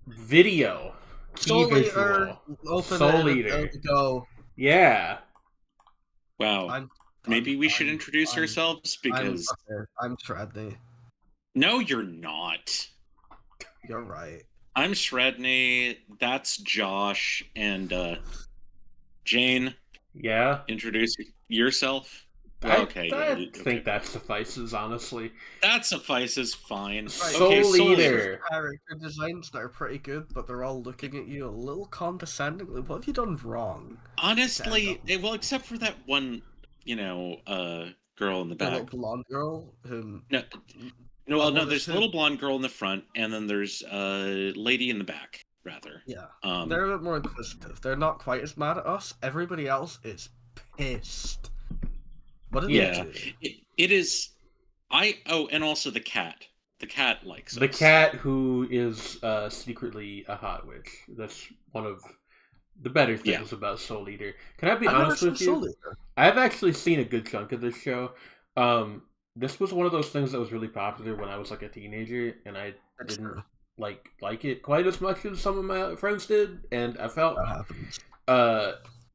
Video. Key Soul Eater, visual. open it Soul and there Eater. we go. Yeah. Wow. I'm, I'm, Maybe we should I'm, introduce I'm, ourselves because I'm Shredney. no, you're not. You're right. I'm Shredney. That's Josh and Jane. Yeah. Introduce yourself. I think Okay. that suffices, honestly. That suffices. Fine. Right. Soul Eater. Character designs that are pretty good, but they're all looking at you a little condescendingly. What have you done wrong? Honestly, well, except for that one, girl in the The little back. blonde girl who. No. There's a little blonde girl in the front, and then there's a lady in the back. Rather. Yeah. Um, They're a bit more inquisitive. They're not quite as mad at us. Everybody else is pissed. What did they do? It is. And also the cat. The cat likes The us. cat who is secretly a hot witch. That's one of the better things about Soul Eater. Can I be honest with you? I've actually seen a good chunk of this show. This was one of those things that was really popular when I was like a teenager, and I didn't like it quite as much as some of my friends did, and I felt that happens.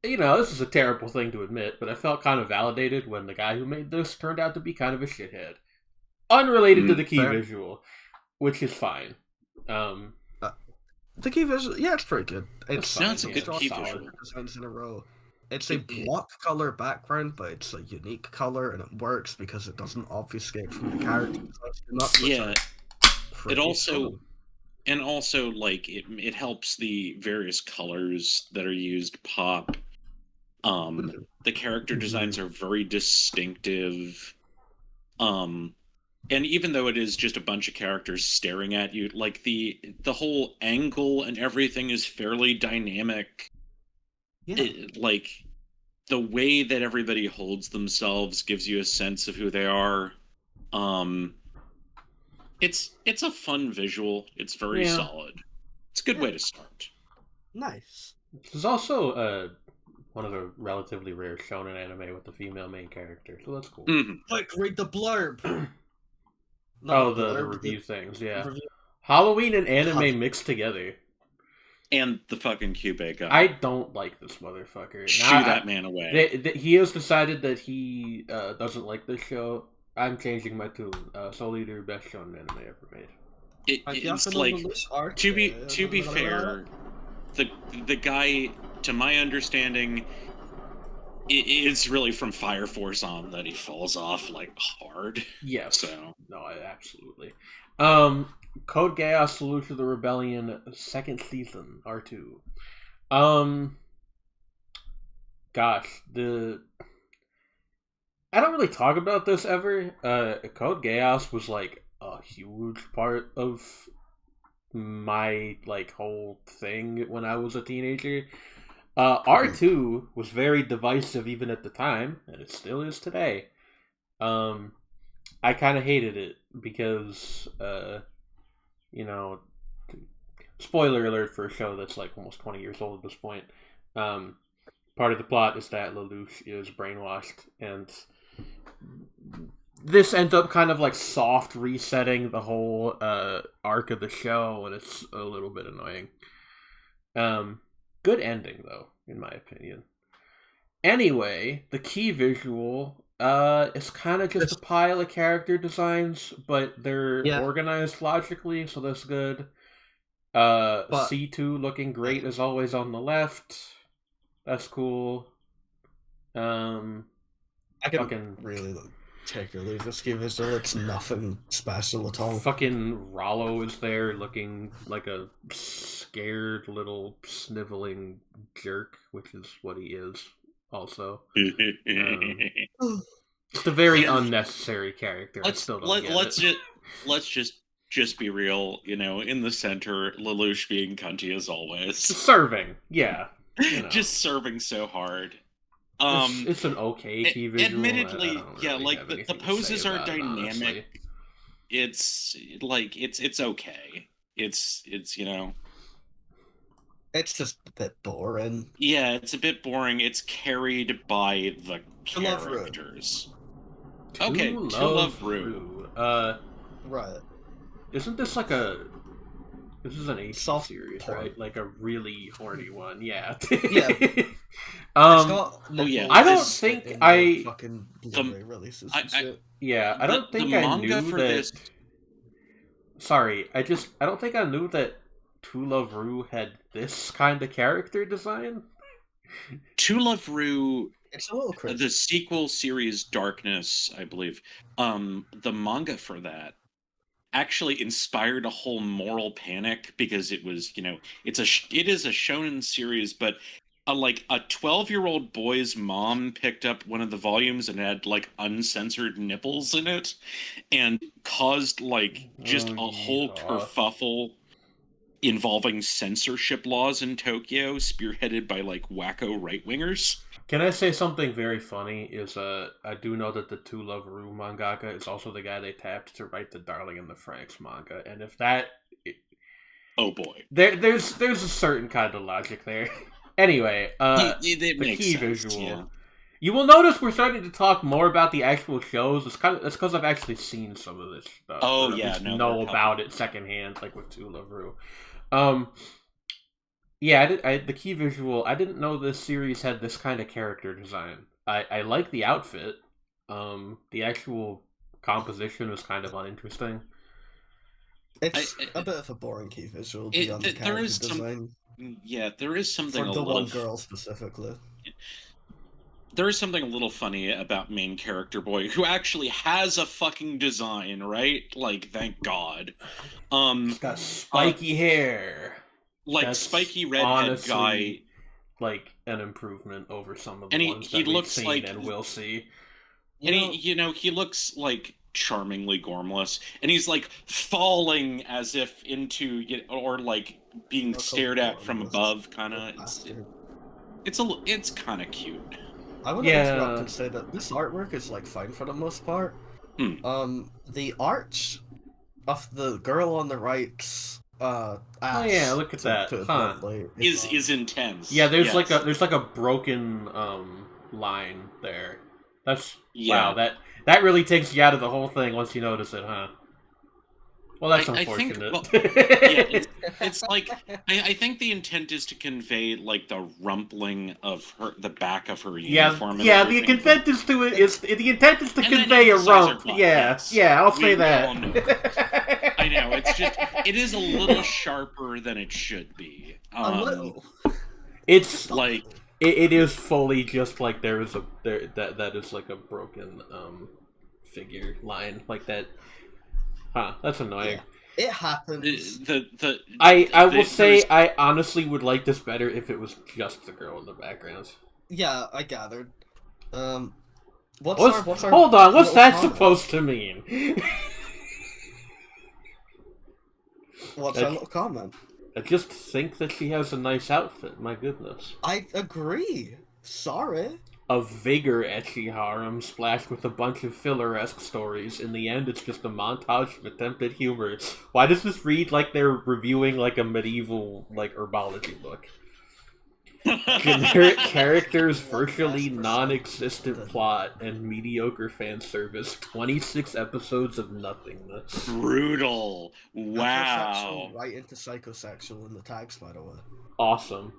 This is a terrible thing to admit, but I felt kind of validated when the guy who made this turned out to be kind of a shithead. Unrelated to the key visual, which is fine. The key visual, yeah, it's pretty good. It's a good key visual. Designs in a row. It's a block color background, but it's a unique color, and it works because it doesn't obfuscate from the character. It also. And also, like, it helps the various colors that are used pop. The character designs are very distinctive. And even though it is just a bunch of characters staring at you, like, the whole angle and everything is fairly dynamic. Yeah. Like, the way that everybody holds themselves gives you a sense of who they are. It's a fun visual. It's very solid. It's a good way to start. Nice. This is also one of the relatively rare shonen anime with the female main character, so that's cool. Mm-hmm. Like, read the blurb. The review things, yeah. Halloween and anime mixed together. And the fucking Cube guy. I don't like this motherfucker. Shoo that man away. He has decided that he doesn't like this show. I'm changing my tune. Soul Eater, best shonen anime ever made. It's like, to be fair, the guy, to my understanding, it's really from Fire Force on that he falls off like hard. Yes. So no, absolutely. Code Geass: Salute to the Rebellion, second season, R2. Gosh, I don't really talk about this ever. Code Geass was like a huge part of my like whole thing when I was a teenager. R2 was very divisive even at the time, and it still is today. I kind of hated it because, spoiler alert for a show that's like almost 20 years old at this point. Part of the plot is that Lelouch is brainwashed, and this ends up kind of like soft resetting the whole arc of the show, and it's a little bit annoying. Good ending, though, in my opinion. Anyway, the key visual is kind of just a pile of character designs, but they're organized logically, so that's good. C2 looking great as always on the left. That's cool. I can really take or leave this key visual. It's nothing special at all. Fucking Rollo is there looking like a scared little sniveling jerk, which is what he is also. It's a very unnecessary character. Let's just be real, in the center, Lelouch being cunty as always. Serving, yeah. Just serving so hard. It's an okay TV visual. Admittedly, the poses are dynamic. It's like it's okay. It's It's just a bit boring. Yeah, it's a bit boring. It's carried by the characters. Okay, To Love Ru. Right. Isn't this like a This is an HD soft series, porn. right? Like a really horny one. Yeah. Yeah. I don't think I fucking Blu-ray releases and shit. Yeah, I don't think I knew that. This... Sorry, I don't think I knew that To Love Ru had this kind of character design. To Love Ru, it's a little crazy. The sequel series Darkness, I believe, the manga for that actually inspired a whole moral panic because it was, it is a shonen series, but a 12-year-old boy's mom picked up one of the volumes and had uncensored nipples in it and caused just a whole kerfuffle involving censorship laws in Tokyo, spearheaded by wacko right-wingers. Can I say something very funny? I do know that the To Love Ru mangaka is also the guy they tapped to write the Darling in the Franxx manga, and if that, oh boy, there's a certain kind of logic there. Anyway, the key sense, visual. Yeah. You will notice we're starting to talk more about the actual shows. It's because I've actually seen some of this stuff. Oh yeah, know about it secondhand, like with To Love Ru. Yeah, the key visual. I didn't know this series had this kind of character design. I like the outfit. The actual composition was kind of uninteresting. It's a bit of a boring key visual beyond the character design. Yeah, there is something for the one girl specifically. There is something a little funny about main character boy, who actually has a fucking design, right? Thank God. He's got spiky hair. That's spiky redhead honestly, guy, an improvement over some of the ones that we've seen and will see. And he looks charmingly gormless, and he's falling as if into or being stared at from above, kind of. It's kind of cute. I want to interrupt and say that this artwork is fine for the most part. The art of the girl on the right. Look at that. Is intense. Yeah, there's a broken line there. That's wow. That really takes you out of the whole thing once you notice it, huh? Well, that's unfortunate. It's I think the intent is to convey the rumpling of the back of her uniform. Yeah, the intent is to convey a rump. Yeah, I'll say that. I know it is a little sharper than it should be. A little. It's it is fully just that is a broken figure line like that. Huh, that's annoying. Yeah, it happens. I will say I honestly would like this better if it was just the girl in the background. Yeah, I gathered. What's our hold on, what's that supposed to mean? What's our little comment? I just think that she has a nice outfit, my goodness. I agree. Sorry. A vigor ecchi harem splashed with a bunch of filler-esque stories. In the end, it's just a montage of attempted humor. Why does this read like they're reviewing a medieval herbology book? Generic characters, virtually non-existent plot, and mediocre fan service. 26 episodes of nothingness. Brutal. Wow. Right into psychosexual in the tags, by the way. Awesome.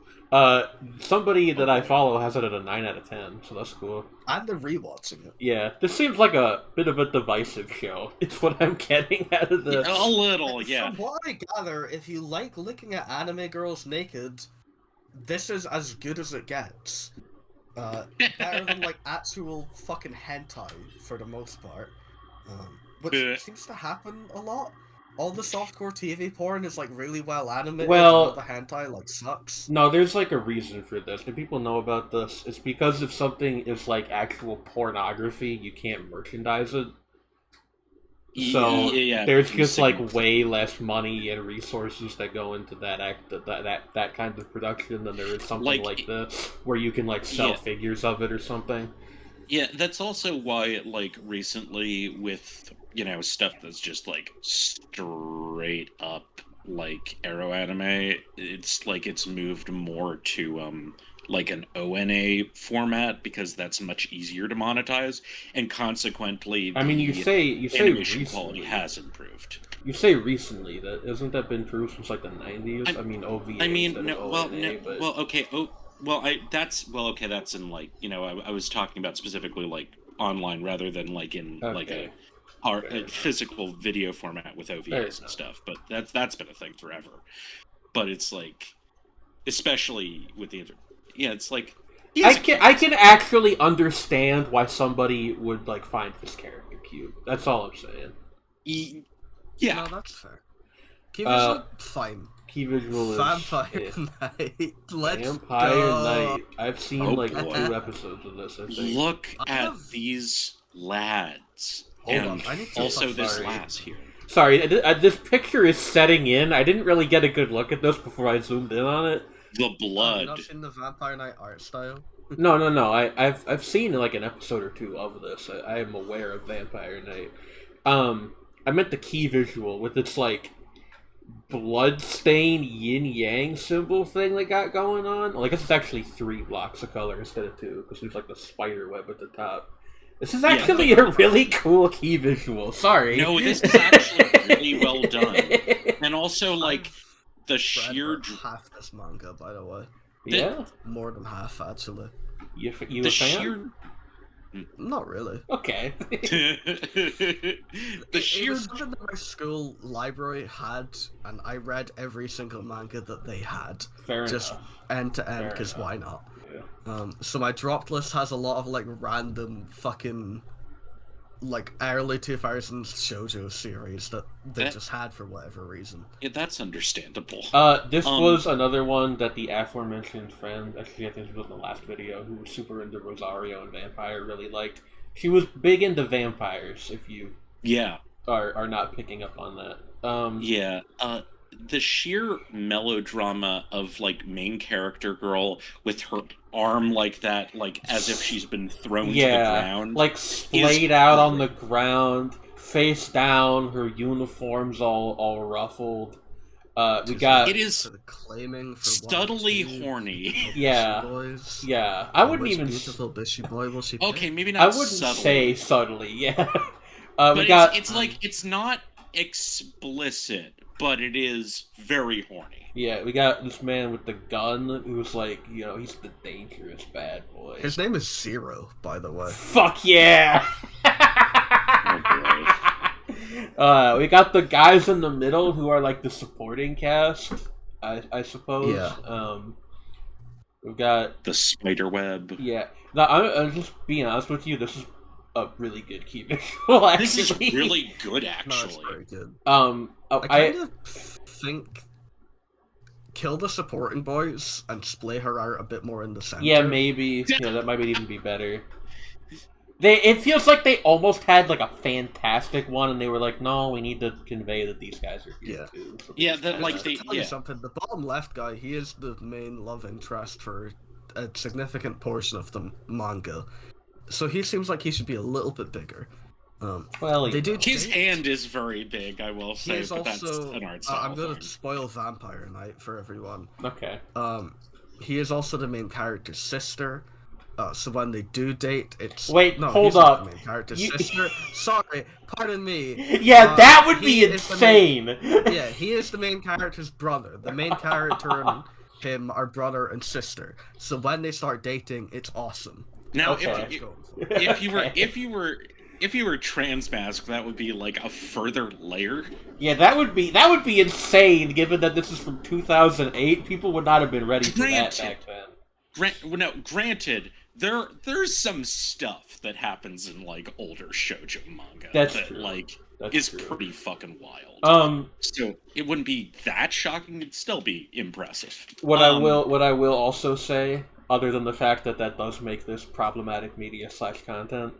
Somebody that I follow has it at a 9 out of 10, so that's cool. I'm rewatching it. Yeah, this seems like a bit of a divisive show. It's what I'm getting out of this. A little, yeah. From what I gather, if you like looking at anime girls naked, this is as good as it gets. Better than actual fucking hentai for the most part, which seems to happen a lot. All the softcore TV porn is really well animated. Well, and all the hentai sucks. No, there's a reason for this. Do people know about this? It's because if something is actual pornography, you can't merchandise it. So there's just way less money and resources that go into that kind of production than there is something like this where you can sell figures of it or something. Yeah, that's also why recently with stuff that's just straight up Arrow anime, it's moved more to an ONA format because that's much easier to monetize, and consequently, I mean, you say animation quality has improved. You say recently, that hasn't that been true since like the 90s? I mean, OVA. I mean, instead of no, well, ONA, no, but... well, okay, okay. That's in like I was talking about specifically like online rather than like in like a physical video format with OVAs and stuff. But that's been a thing forever. But it's like, especially with the it's like I can actually understand why somebody would like find this character cute. That's all I'm saying. Yeah, no, that's fair. Key visual, fine. Key visual is Vampire Knight. Let's Vampire go. Knight. I've seen like 2 episodes of this. I think. Look at these lads, and also this lass here. Sorry, this picture is setting in. I didn't really get a good look at this before I zoomed in on it. The blood. Have you not seen the Vampire Knight art style? No. I've seen like an episode or 2 of this. I am aware of Vampire Knight. I meant the key visual with its like blood-stained yin-yang symbol thing they got going on. Well, I guess it's actually 3 blocks of color instead of 2, because there's like the spider web at the top. This is actually a really cool key visual. Sorry. No, this is actually really well done. And also, like, the sheer... half this manga, by the way. Yeah? More than half, actually. You the a fan? sheer... Not really. Okay. It was something that my school library had, and I read every single manga that they had. Fair just enough. End to end, because why not? Yeah. So my drop list has a lot of like random fucking like early 2000s shoujo series that they just had for whatever reason. Yeah, that's understandable. This was another one that the aforementioned friend, actually I think it was in the last video, who was super into Rosario and Vampire, really liked. She was big into vampires, if you are not picking up on that. The sheer melodrama of like main character girl with her arm like that, like as if she's been thrown to the ground, like splayed out on the ground, face down, her uniform's all ruffled. We got it is claiming for subtly horny. Boys. Yeah. I wouldn't even beautiful bishy boy will she okay, maybe not. I wouldn't subtly. say subtly. Yeah. But we got. It's like it's not explicit, but it is very horny. Yeah, we got this man with the gun who's like, he's the dangerous bad boy. His name is Zero, by the way. Fuck yeah! We got the guys in the middle who are like the supporting cast, I suppose. Yeah. We've got the spider web. Yeah. No, I'm just being honest with you. This is a really good key visual. Actually, this is really good. Actually, no, it's very good. I kind of think kill the supporting boys and splay her out a bit more in the center. Yeah, maybe. That might even be better. It feels like they almost had like a fantastic one, and they were like, "No, we need to convey that these guys are here too." So tell you something. The bottom left guy, he is the main love interest for a significant portion of the manga, so he seems like he should be a little bit bigger. His hand is very big, I will say. He's but also, that's an art style. I'm going to spoil Vampire Knight for everyone. Okay. He is also the main character's sister. So when they do date, it's hold up. The main character's sister. Sorry, pardon me. Yeah, that would be insane. He is the main character's brother. The main character and him are brother and sister. So when they start dating, it's awesome. Now, if you were transmasc, that would be like a further layer. Yeah, that would be insane. Given that this is from 2008, people would not have been ready for that back then. Granted, there's some stuff that happens in like older shoujo manga that is pretty fucking wild. So it wouldn't be that shocking. It'd still be impressive. What I will also say, other than the fact that does make this problematic media / content,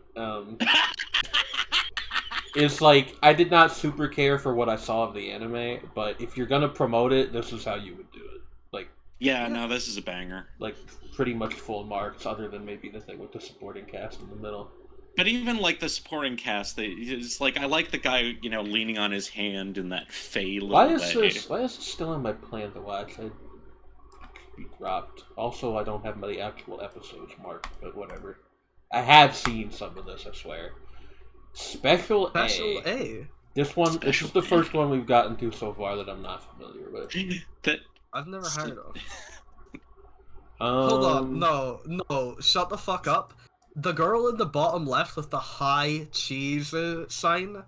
is like I did not super care for what I saw of the anime, but if you're gonna promote it, this is how you would do it. Like, no, this is a banger. Like pretty much full marks, other than maybe the thing with the supporting cast in the middle. But even like the supporting cast, it's like I like the guy, leaning on his hand in that fey little Why is this still on my plan to watch? I'd be dropped. Also, I don't have the actual episodes marked, but whatever. I have seen some of this, I swear. Special A. This is the first one we've gotten to so far that I'm not familiar with. That I've never heard of. Hold on, no, shut the fuck up. The girl in the bottom left with the high cheese sign,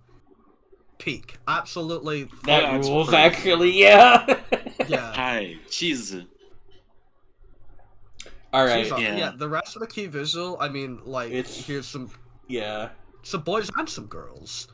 peak. Absolutely. That rules, actually, yeah. Yeah. Hi, cheese. Alright. Yeah, the rest of the key visual, I mean, like, here's some... Yeah. Some boys and some girls.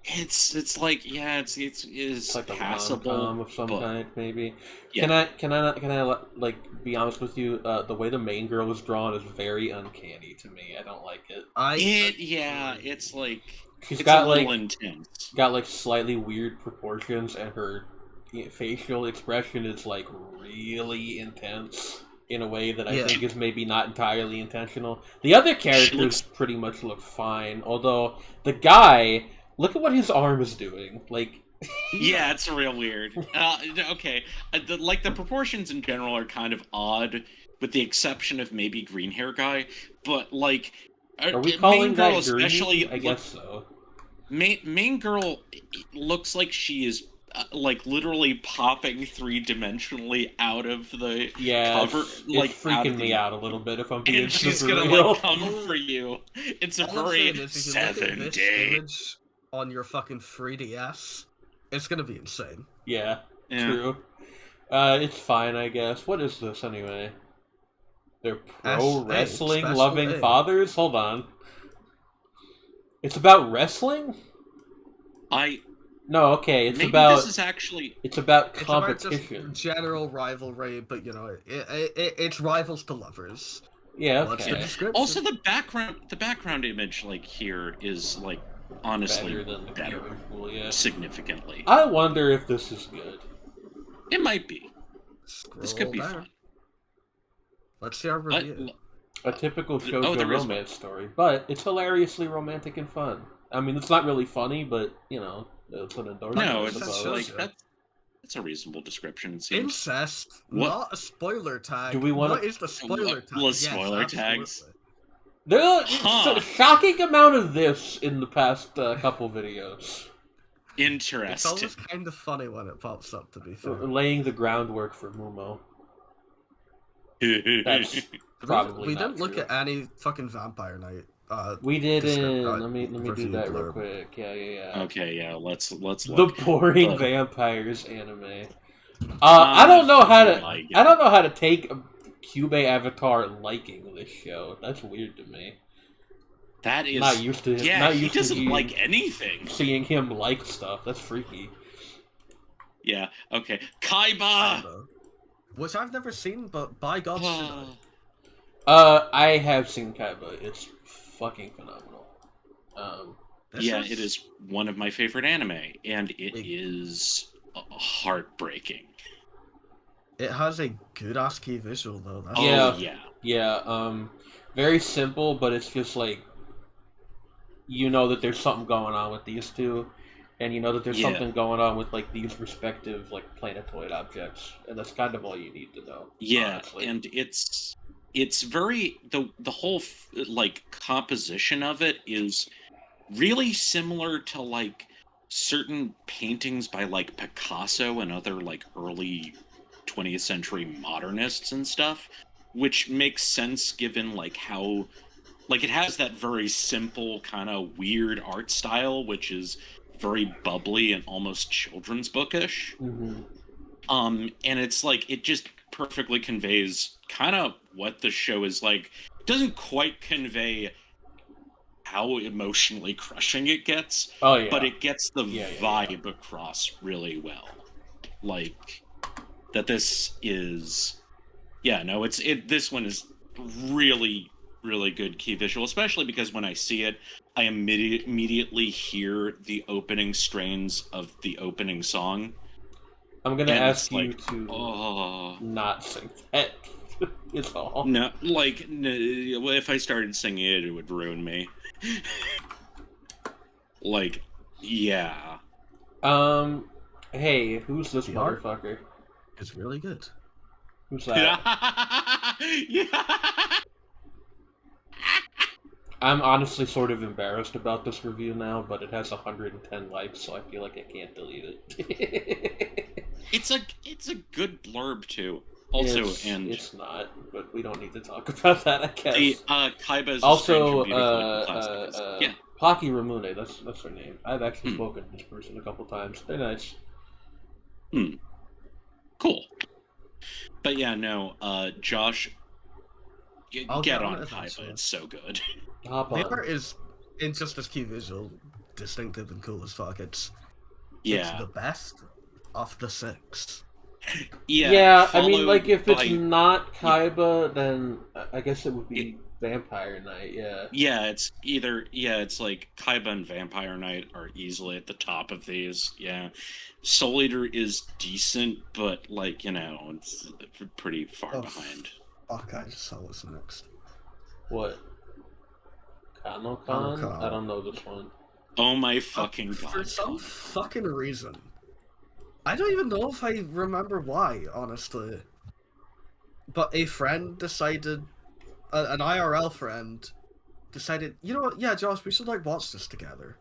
It's like, yeah, it's like passable a rom-com of some kind, maybe. Yeah. Can I like be honest with you? The way the main girl is drawn is very uncanny to me. I don't like it. It's like She's got a little like intense. Got like slightly weird proportions, and her facial expression is like really intense in a way that I think is maybe not entirely intentional. The other characters pretty much look fine, although the guy. Look at what his arm is doing. Like, yeah, it's real weird. Okay, the proportions in general are kind of odd, with the exception of maybe green hair guy. But like, are we calling that especially? I guess so. Main girl looks like she is like literally popping 3-dimensionally out of the cover. It's freaking me out a little bit if I'm being she's super gonna real. like come for you. It's a very 7-day. On your fucking 3DS, it's gonna be insane. Yeah, true. It's fine, I guess. What is this anyway? They're pro wrestling loving fathers? Hold on. It's about wrestling? No, okay, it's maybe about... this is actually... It's about competition. It's about just general rivalry, but, you know, it's rivals to lovers. Yeah, okay. Also, the background image, like, here is, like, honestly better significantly. I wonder if this is good. It might be. This could be fun. Let's see our review. A typical shoujo romance story, but it's hilariously romantic and fun. I mean, it's not really funny, but you know, it's an endorsement. No, it's like that's a reasonable descrition. It seems. Incest, not a spoiler tag. Do we want? What is the spoiler tag? Spoiler tags. There's a shocking amount of this in the past couple videos. Interesting. It's always kind of funny when it pops up, to be fair. Laying the groundwork for Mumo. That's probably we didn't look at any fucking Vampire Night. We didn't. Let me do that real quick. Yeah. Okay, yeah. Let's look. The boring vampires anime. I don't know how to take Cube Avatar liking this show. That's weird to me. That is not used to him. Yeah, not he used doesn't to like anything. Seeing him like stuff, that's freaky. Yeah. Okay. Kaiba, which I've never seen, but by God, should I? I have seen Kaiba. It's fucking phenomenal. It is one of my favorite anime, and it is heartbreaking. It has a good ass key visual though. Yeah. Very simple, but it's just like you know that there's something going on with these two, and you know that there's something going on with like these respective like planetoid objects, and that's kind of all you need to know. Yeah, honestly. And it's very the whole like composition of it is really similar to like certain paintings by like Picasso and other like early 20th century modernists and stuff, which makes sense given like how like it has that very simple kind of weird art style, which is very bubbly and almost children's bookish. Mm-hmm. And it's like it just perfectly conveys kind of what the show is like. It doesn't quite convey how emotionally crushing it gets, but it gets the vibe across really well. Like that this is this one is really good key visual, especially because when I see it, I immediately hear the opening strains of the opening song. I'm gonna ask you to not sing that. It's all. No, like if I started singing it, it would ruin me. Like, yeah. Hey, who's this motherfucker? It's really good. Who's that? I'm honestly sort of embarrassed about this review now, but it has 110 likes, so I feel like I can't delete it. It's a good blurb too. Also, it's not, but we don't need to talk about that, I guess. The Kaiba is also, a strange and beautiful yeah. Pocky Ramune, that's her name. I've actually spoken to this person a couple times. They're nice. Cool. But yeah, no, Josh, get on Kaiba. It's so good. The art is, in just as key visual, distinctive and cool as fuck. It's the best of the 6. Yeah, I mean, like, if it's not Kaiba, then I guess it would be Vampire Knight, yeah. Yeah, it's like Kaiba and Vampire Knight are easily at the top of these, yeah. Soul Eater is decent, but, like, you know, it's pretty far behind. Fuck, I just saw what's next. What? Kanokon? I don't know this one. Oh my fucking god. For some fucking reason. I don't even know if I remember why, honestly. But a friend decided, an IRL friend decided, you know what, yeah, Josh, we should, like, watch this together.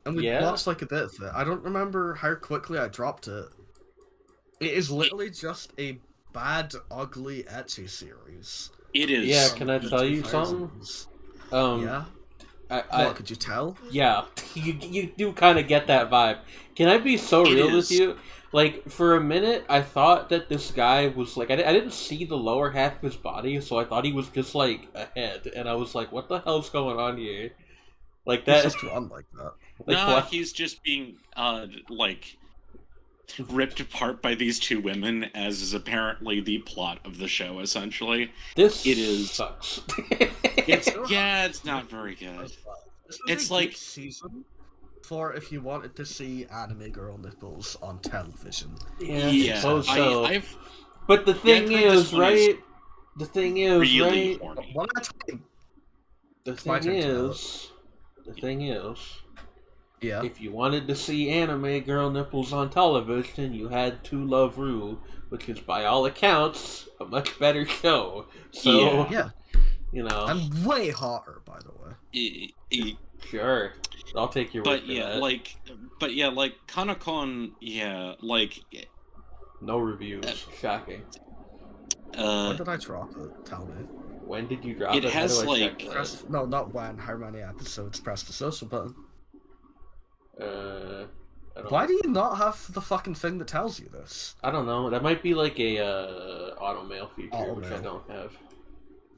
And we watched, like, a bit of it. I don't remember how quickly I dropped it. It is literally just a bad, ugly, ecchi series. It is. Yeah, can I tell you something? Yeah? What, could you tell? Yeah, you do kind of get that vibe. Can I be so real with you? Like, for a minute, I thought that this guy was, like, I didn't see the lower half of his body, so I thought he was just, like, a head. And I was like, what the hell's going on here? Like, that... He's just drawn like that. Like, no, he's just being, like, ripped apart by these two women, as is apparently the plot of the show, essentially. Sucks. It's not very good. It's like season for if you wanted to see anime girl nipples on television. Yeah, so. But the thing is, right? The thing is, really right? One at a time. The thing is, yeah. If you wanted to see anime girl nipples on television, you had to love Ru, which is by all accounts a much better show. So, yeah. You know, and way hotter, by the way. Sure, I'll take your word for that. Like Kanokon, like no reviews. Shocking. When did I drop it? Tell me. When did you drop it? It has like no, not when. How many episodes? Press the social button. Why do you not have the fucking thing that tells you this? I don't know. That might be like a automail feature, which I don't have.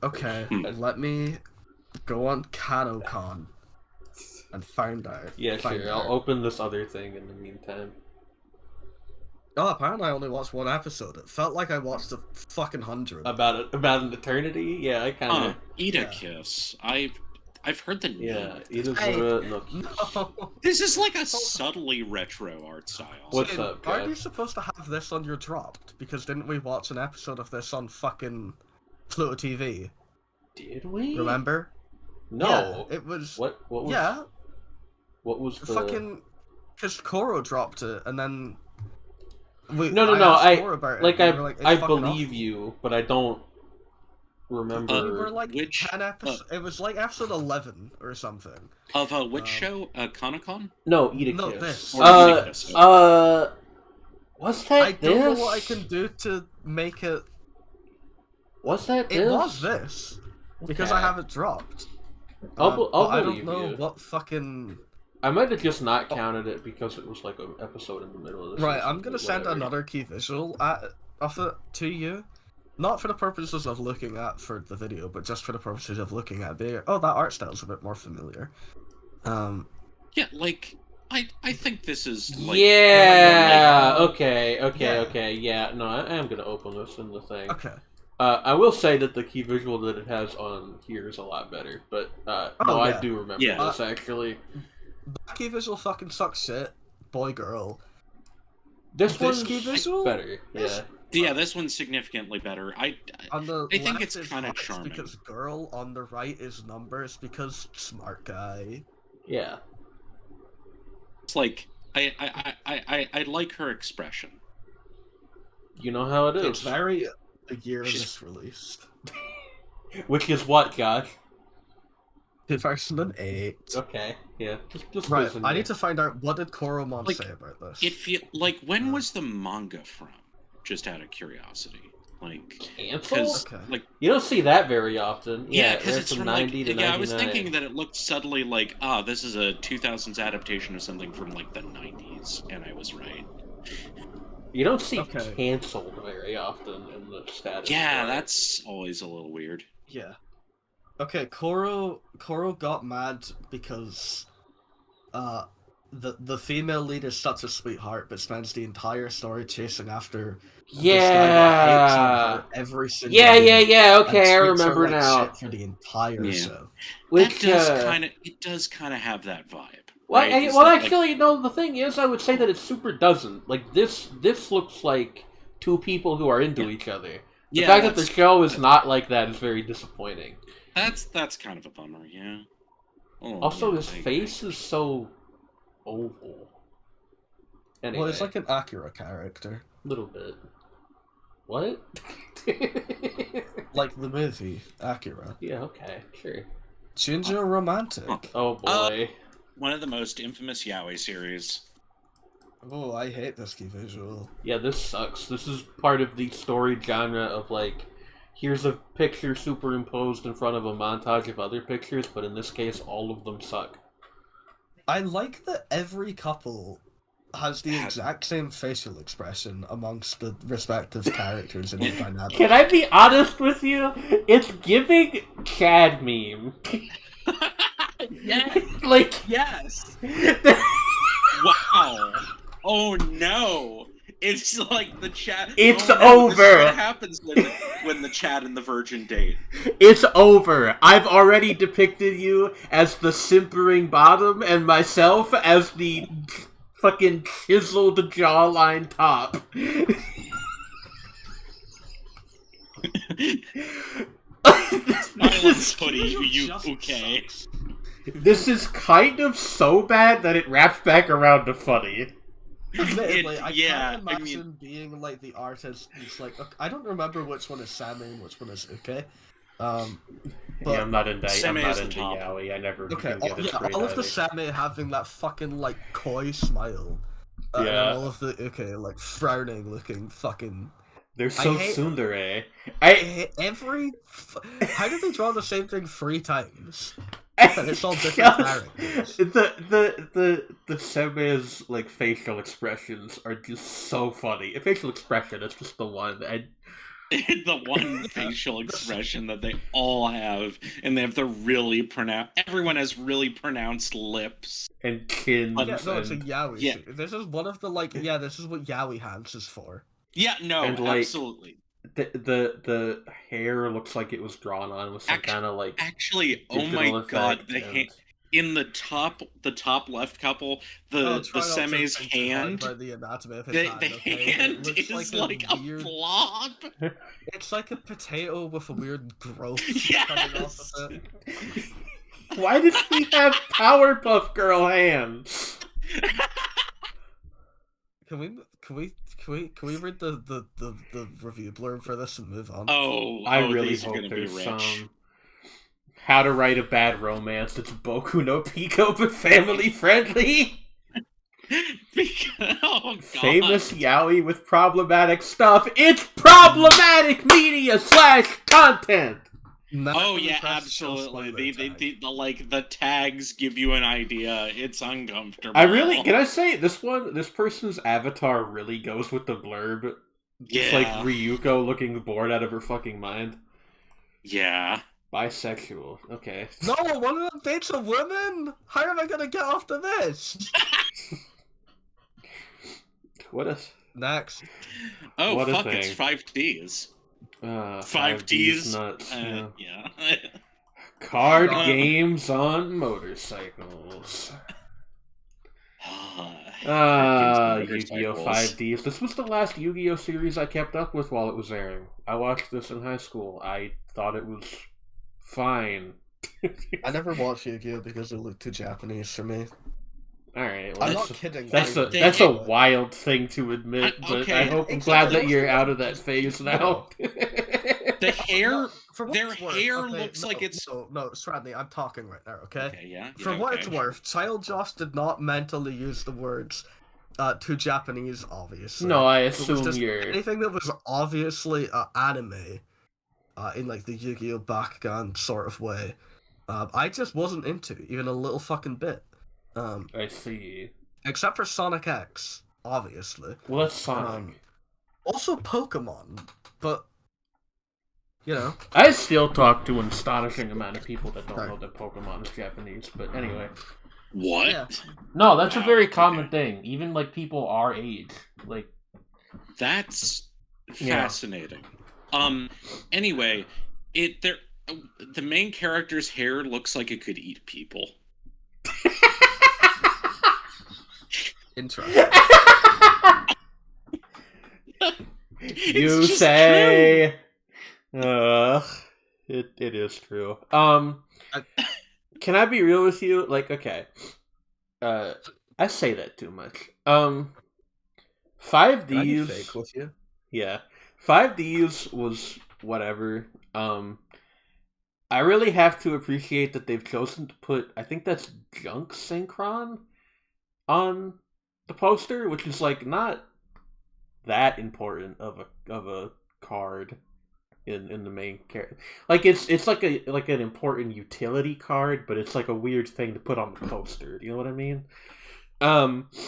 Okay, let me go on Kanokon and find out. Yeah, sure. I'll open this other thing in the meantime. Oh, apparently I only watched one episode. It felt like I watched a fucking 100. About an eternity? Yeah, I kind of... Ida Kiss. I've heard the name. Yeah, no. This is like a subtly retro art style. What's up, guys? Aren't you supposed to have this on your Dropped? Because didn't we watch an episode of this on fucking Pluto TV? Did we? Remember? No. Yeah, it was... What was... Yeah. What was the... Fucking... Because Koro dropped it, and then... No. I believe awful. You, but I don't remember. We were like 10 episodes. It was like episode 11 or something. Of which show? Kanokon? No, Ida No, Kiss. this. What's that? I don't know what I can do to make it. What's that? It was this because I have it dropped. I don't know what fucking. I might have just not counted it because it was like an episode in the middle of this. Right, I'm gonna send another key visual of it to you. Not for the purposes of looking at for the video, but just for the purposes of looking at being, oh, that art style's a bit more familiar. Yeah, like, I think this is, like... Yeah! Okay, yeah, no, I am gonna open this in the thing. Okay. I will say that the key visual that it has on here is a lot better, but, I do remember this, actually. The key visual fucking sucks shit. Boy, girl. This one's key visual? better, yeah. Yeah, this one's significantly better. I think it's kind of charming. Because girl on the right is numbers because smart guy. Yeah. It's like I like her expression. You know how it is. It's very the year this released. Which is what, Josh? 2008. Okay, yeah. Just Right, listen I here. need to find out what did Koromon Like, say about this. When was the manga from? Just out of curiosity. Like, Canceled? Okay. like, You don't see that very often. yeah, Yeah, because it's from from 90 like, to 99. I was thinking that it looked subtly like, this is a 2000s adaptation of something from like the 90s, and I was right. You don't see canceled very often in the status. Yeah, bar. that's always a little weird. Yeah. Okay, Koro got mad because the female lead is such a sweetheart, but spends the entire story chasing after this guy that hates on her every single day, yeah. Okay, I and treats her remember like now. shit for the entire show. Which it does kind of have that vibe. Well, right? actually, no. The thing is, I would say that it super doesn't. Like this looks like two people who are into each other. The fact that the show is not like that is very disappointing. That's kind of a bummer, yeah. Also, his face is so oval. Anyway. Well, it's like an Akira character. A little bit. What? Like the movie Akira. Yeah. Okay. Sure. Ginger romantic. Oh boy. One of the most infamous yaoi series. Oh, I hate this key visual. Yeah, this sucks. This is part of the story genre of, like, here's a picture superimposed in front of a montage of other pictures, but in this case, all of them suck. I like that every couple has the exact same facial expression amongst the respective characters in the dynamic. Can I be honest with you? It's giving Chad meme. Yes. Like, yes. Wow. Oh no. It's like the chat. It's over. This is what happens when the Chad and the Virgin date. It's over. I've already depicted you as the simpering bottom and myself as the fucking chiseled jawline top. This is kind of so bad that it wraps back around to funny. Admittedly, I can't imagine being like the artist who's like, okay, I don't remember which one is Sammy and which one is Uke. But yeah, I'm not into yaoi. I never all of the Sammy having that fucking like coy smile. And all of the Uke like frowning looking fucking. They're so tsundere. I hate every. How did they draw the same thing 3 times? And it's all different characters. The Semi's like facial expressions are just so funny. A facial expression, it's just the one. The one facial expression that they all have, and they have the really pronounced. Everyone has really pronounced lips and chins. Yeah, no, it's a yaoi. Yeah. This is one of the this is what yaoi hands is for. Yeah, no, and, like, absolutely. The hair looks like it was drawn on with some kind of like. Actually, oh my god, in the top left couple, the Semi's hand, the anatomy of his the hand is like a blob. It's like a potato with a weird growth coming off of it. Why does he have Powerpuff Girl hands? Can we read the review blurb for this and move on? I really hope there's some. How to write a bad romance that's Boku no Pico but family friendly. Famous yaoi with problematic stuff. It's problematic media / content. Absolutely. The tags give you an idea. It's uncomfortable. Can I say this person's avatar really goes with the blurb. It's like Ryuko looking bored out of her fucking mind. Yeah. Bisexual. Okay. No, one of them dates a woman? How am I gonna get off to this? What a... Next. Oh, what fuck, it's 5Ds. 5Ds nuts. Yeah. Card games on motorcycles. Yu-Gi-Oh! 5Ds. This was the last Yu-Gi-Oh! Series I kept up with while it was airing. I watched this in high school. I thought it was fine. I never watched Yu-Gi-Oh! Because it looked too Japanese for me. Alright, well, I'm not kidding. That's a wild thing to admit, but I'm glad that you're out of that phase now. The hair their hair looks like it's... No, Stradley, I'm talking right now, okay? Okay, yeah. For what it's worth, Child Joss did not mentally use the words too Japanese, obviously. No, I assume you're... Anything that was obviously anime, in like the Yu-Gi-Oh! Bakugan sort of way, I just wasn't into, even a little fucking bit. I see. Except for Sonic X, obviously. Well, that's Sonic. Also Pokemon, but... You know. I still talk to an astonishing amount of people that don't know that Pokemon is Japanese, but anyway. What? Yeah. No, that's a very common thing. Even, like, people our age. Like... That's fascinating. Anyway, the main character's hair looks like it could eat people. Interesting. You say... It is true. Can I be real with you? Like, okay. I say that too much. 5Ds... Can I be fake with you? Yeah. 5Ds was whatever. I really have to appreciate that they've chosen to put, I think that's Junk Synchron on the poster, which is like not that important of a card in the main character. Like it's like an important utility card, but it's like a weird thing to put on the poster. Do you know what I mean?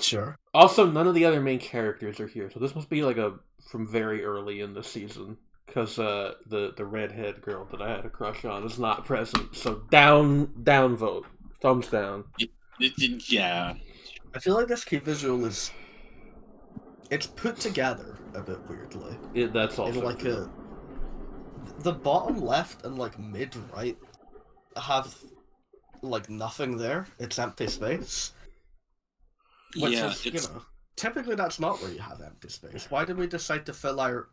Sure. Also, none of the other main characters are here, so this must be like from very early in the season, because the redhead girl that I had a crush on is not present. So down vote, thumbs down. Yeah. I feel like this key visual it's put together a bit weirdly. That's also in like true. The bottom left and like mid right have like nothing there. It's empty space. Which is, you know, typically that's not where you have empty space. Why did we decide to fill out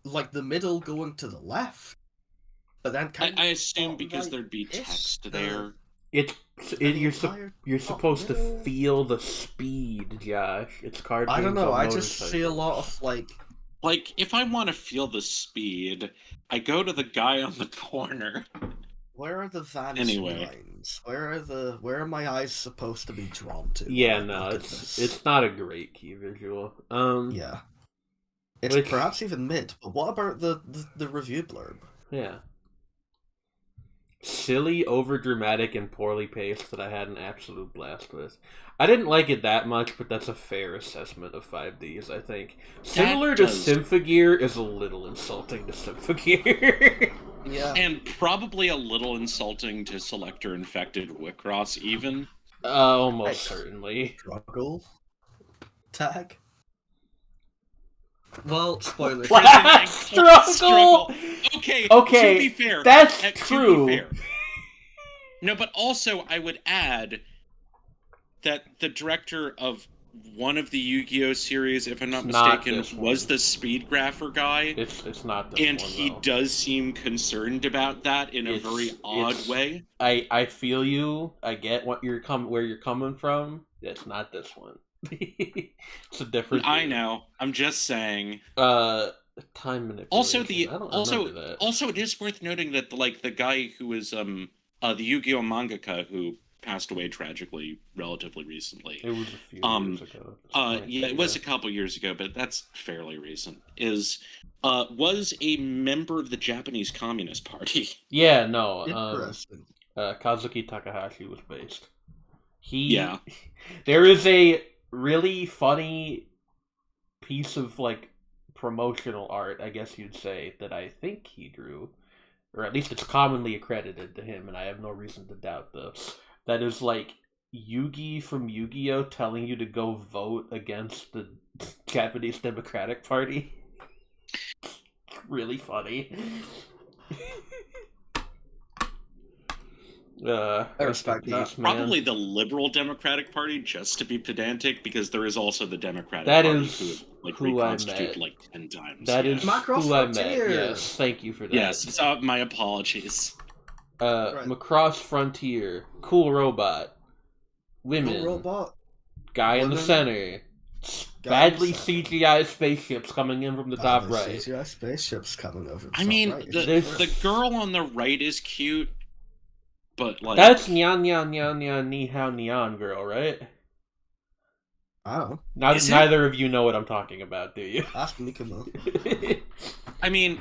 like the middle going to the left? But then I assume because there'd be text there. You're supposed to feel the speed, Josh. It's card. I don't know. I just see a lot of like if I want to feel the speed, I go to the guy on the corner. Where are the vanishing lines? Where are my eyes supposed to be drawn to? Yeah, no, it's not a great key visual. Yeah, it's perhaps even mid. But what about the review blurb? Yeah. Silly, overdramatic, and poorly paced that I had an absolute blast with. I didn't like it that much, but that's a fair assessment of 5Ds, I think. Similar to Symphogear is a little insulting to Symphogear. Yeah. And probably a little insulting to Selector Infected Wicross, even. Almost certainly. Struggle tag? Well, spoiler. Struggle! Okay, to be fair. That's true. To be fair. No, but also I would add that the director of one of the Yu-Gi-Oh! Series, if I'm not mistaken, was the Speed Grapher guy. It's not this and one, he does seem concerned about that in a very odd way. I feel you. I get where you're coming from. It's not this one. It's a different. I know. I'm just saying. Time manipulation. Also, it is worth noting that the guy who was the Yu-Gi-Oh! Mangaka who passed away tragically relatively recently. It was a few years ago. It was a couple years ago, but that's fairly recent. Was a member of the Japanese Communist Party. Yeah, no. Interesting. Kazuki Takahashi was based. Yeah. There is a really funny piece of promotional art, I guess you'd say, that I think he drew, or at least it's commonly accredited to him, and I have no reason to doubt this. That is Yugi from Yu-Gi-Oh! Telling you to go vote against the Japanese Democratic Party. Really funny. I respect that. Probably the Liberal Democratic Party, just to be pedantic, because there is also the Democratic Party who reconstituted 10 times. That is Macross who Frontier. I met. Yes, thank you for that. Yes, my apologies. Right. Macross Frontier, cool robot, women, Cool robot, guy in the center, Badly CGI spaceships coming in from the top right. CGI spaceships coming over. I mean, right. the girl on the right is cute, but like that's Nyan Nyan Nyan Nyan Ni Hao Neon girl, right? I don't know. Neither of you know what I'm talking about, do you? Ask Mikamo. I mean,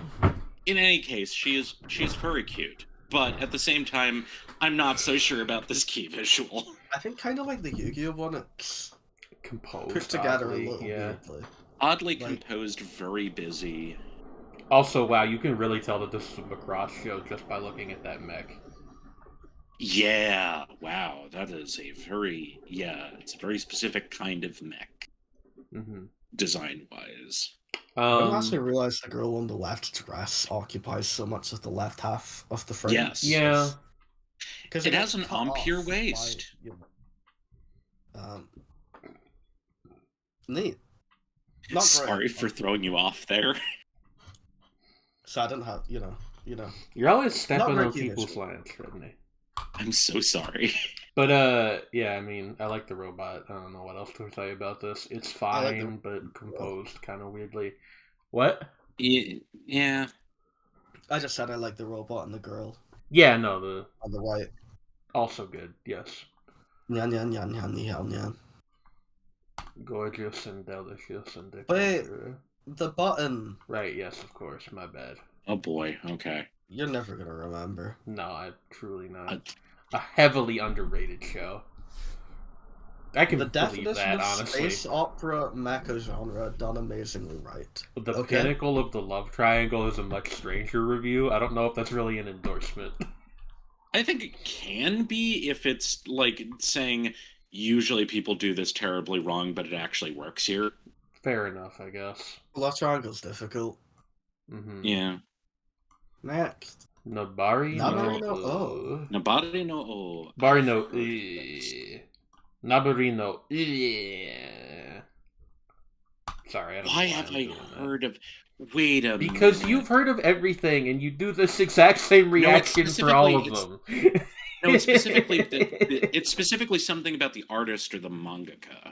in any case, she's very cute, but at the same time, I'm not so sure about this key visual. I think kind of like the Yu-Gi-Oh one, it's composed, put together oddly, a little weirdly. Oddly composed, very busy. Also, wow, you can really tell that this is a Macross show just by looking at that mech. Yeah, wow, that is it's a very specific kind of mech, design-wise. I didn't actually realize the girl on the left's dress occupies so much of the left half of the frame. Yes. Yeah. It has an Ampere waist. Neat. Not Sorry for throwing you off there. So I didn't have, you know. You're always stepping on people's lines, Rodney. I'm so sorry. But, yeah, I mean, I like the robot. I don't know what else to tell you about this. It's fine, but composed kind of weirdly. What? Yeah. I just said I like the robot and the girl. Yeah, no, on the right. Also good, yes. Nyan, nyan, nyan, nyan, nyan, nyan. Gorgeous and delicious and Wait, the button. Right, yes, of course, my bad. Oh boy, okay. You're never gonna remember. No, I truly not. A heavily underrated show. I can believe that, honestly. Space opera mecha genre done amazingly right. The Pinnacle of the Love Triangle is a much stranger review. I don't know if that's really an endorsement. I think it can be if it's like saying usually people do this terribly wrong, but it actually works here. Fair enough, I guess. Love Triangle's difficult. Yeah. Next. Nabari no O. Nabari no O. Bari no Nabari no Sorry, I don't know why have I heard of... Wait a minute. Because you've heard of everything, and you do this exact same reaction for all of them. No, it's specifically something about the artist or the mangaka.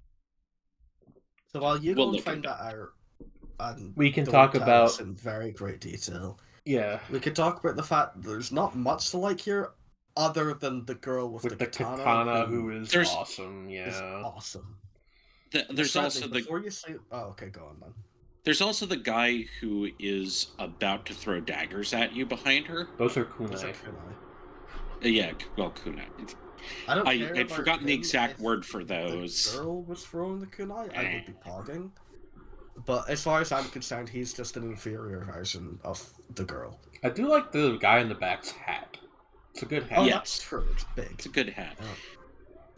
So while you go and find that out, we can talk about in very great detail. Yeah, we could talk about the fact that there's not much to like here, other than the girl with the katana who is awesome. Yeah, is awesome. There's also before you say, oh, okay, go on then. There's also the guy who is about to throw daggers at you behind her. Those are kunai. Yeah, well, kunai. I'd forgotten the exact word for those. The girl was throwing the kunai, I would be pogging. But as far as I'm concerned, he's just an inferior version of the girl. I do like the guy in the back's hat. It's a good hat. Oh, that's true. It's big. It's a good hat.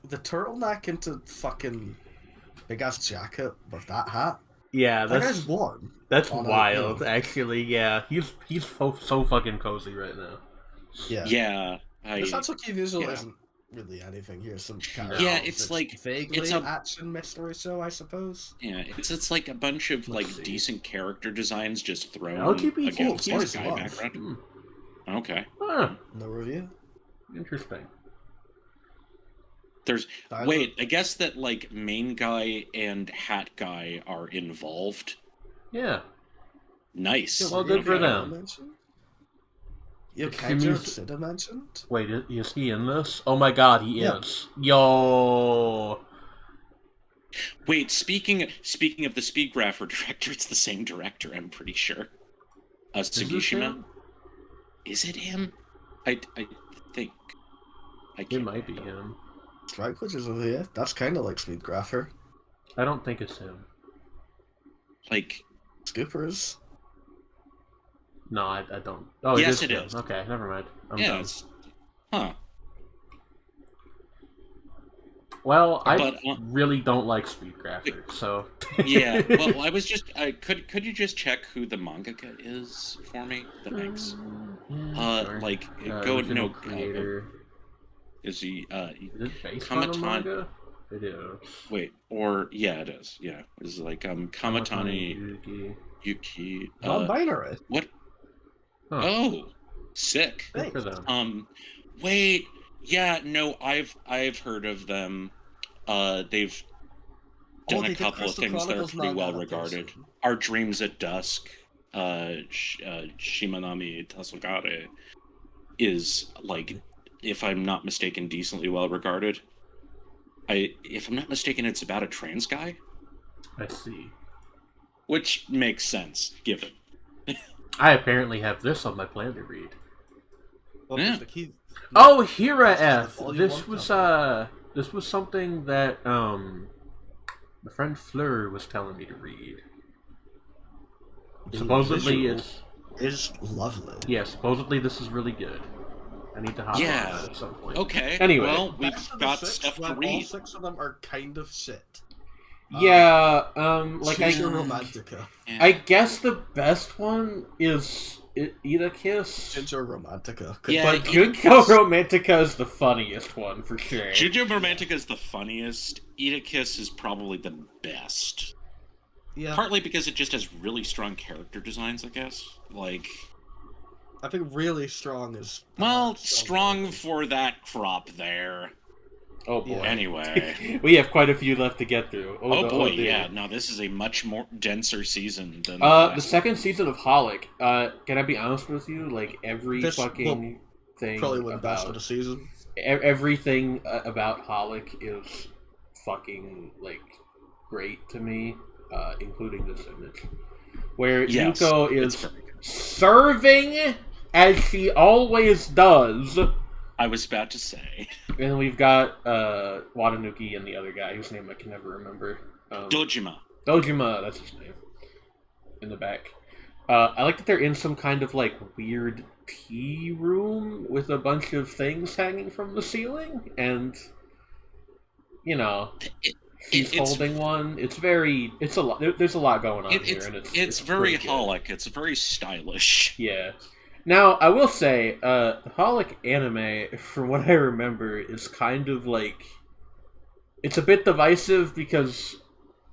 The turtleneck into fucking big-ass jacket with that hat. Yeah, that guy's warm. That's wild, actually. Yeah, he's so fucking cozy right now. Yeah. Yeah. The Satsuki visual isn't really anything here. Some kind of it's like vaguely action mystery show, I suppose. Yeah, it's like a bunch of decent character designs just thrown LGBT against this guy background. Okay. Huh. No review. Interesting. Wait, I guess that main guy and hat guy are involved. Yeah. Nice. Yeah, well, good for them. Yokaja mentioned? Wait, is he in this? Oh my god, he is. Yo. Wait, speaking of the Speed Grapher director, it's the same director, I'm pretty sure. Sugishima. Is it him? I think. It might be him. Strike Witch is over here. That's kind of like Speed Grapher. I don't think it's him. Scoopers. No, I don't. Oh, yes, it is. Okay, never mind. I'm done. Huh. Well, I really don't like Speed Grapher, so... Yeah, well, I was just... Could you just check who the mangaka is for me that makes... Sure. No... creator. Is he... is it based on a manga? It is. Wait, or... Yeah, it is. Yeah. It's Kamatani Yuki... Non-binary. What? Huh. Oh! Sick. Good for them. Wait... Yeah, no, I've heard of them. They've done a couple of things that are pretty well regarded. Our Dreams at Dusk, Shimanami Tasogare, is, like, if I'm not mistaken, decently well regarded. If I'm not mistaken, it's about a trans guy. I see. Which makes sense, given. I apparently have this on my plan to read. Yeah. Oh, Hira F. This was something that my friend Fleur was telling me to read. Supposedly it's lovely. Yeah, supposedly this is really good. I need to hop on that at some point. Okay. Anyway, well, we've got stuff to read. All 6 of them are kind of shit. Yeah, like Shinjo Romantica. I guess the best one is Ida Kiss. Shinjo Romantica. Yeah, But Junko Romantica is the funniest one for sure. Shinjo Romantica is the funniest. Ida Kiss is probably the best. Yeah. Partly because it just has really strong character designs, I guess. Like, I think really strong is... strong for that crop there. Oh boy. Anyway. We have quite a few left to get through. Oh boy, yeah. No, this is a much more denser season than the second season of Holic. Can I be honest with you? Like, every thing probably the best of the season. Everything about Holic is fucking, like, great to me, including this image. Where Yuko is serving as she always does. I was about to say. And we've got Watanuki and the other guy whose name I can never remember. Dojima, that's his name. In the back. I like that they're in some kind of, like, weird tea room with a bunch of things hanging from the ceiling. And, you know, she's holding one. It's a lot. There's a lot going on here. And it's very Holic. It's very stylish. Yeah. Now, I will say, the Holic anime, from what I remember, is kind of like... It's a bit divisive because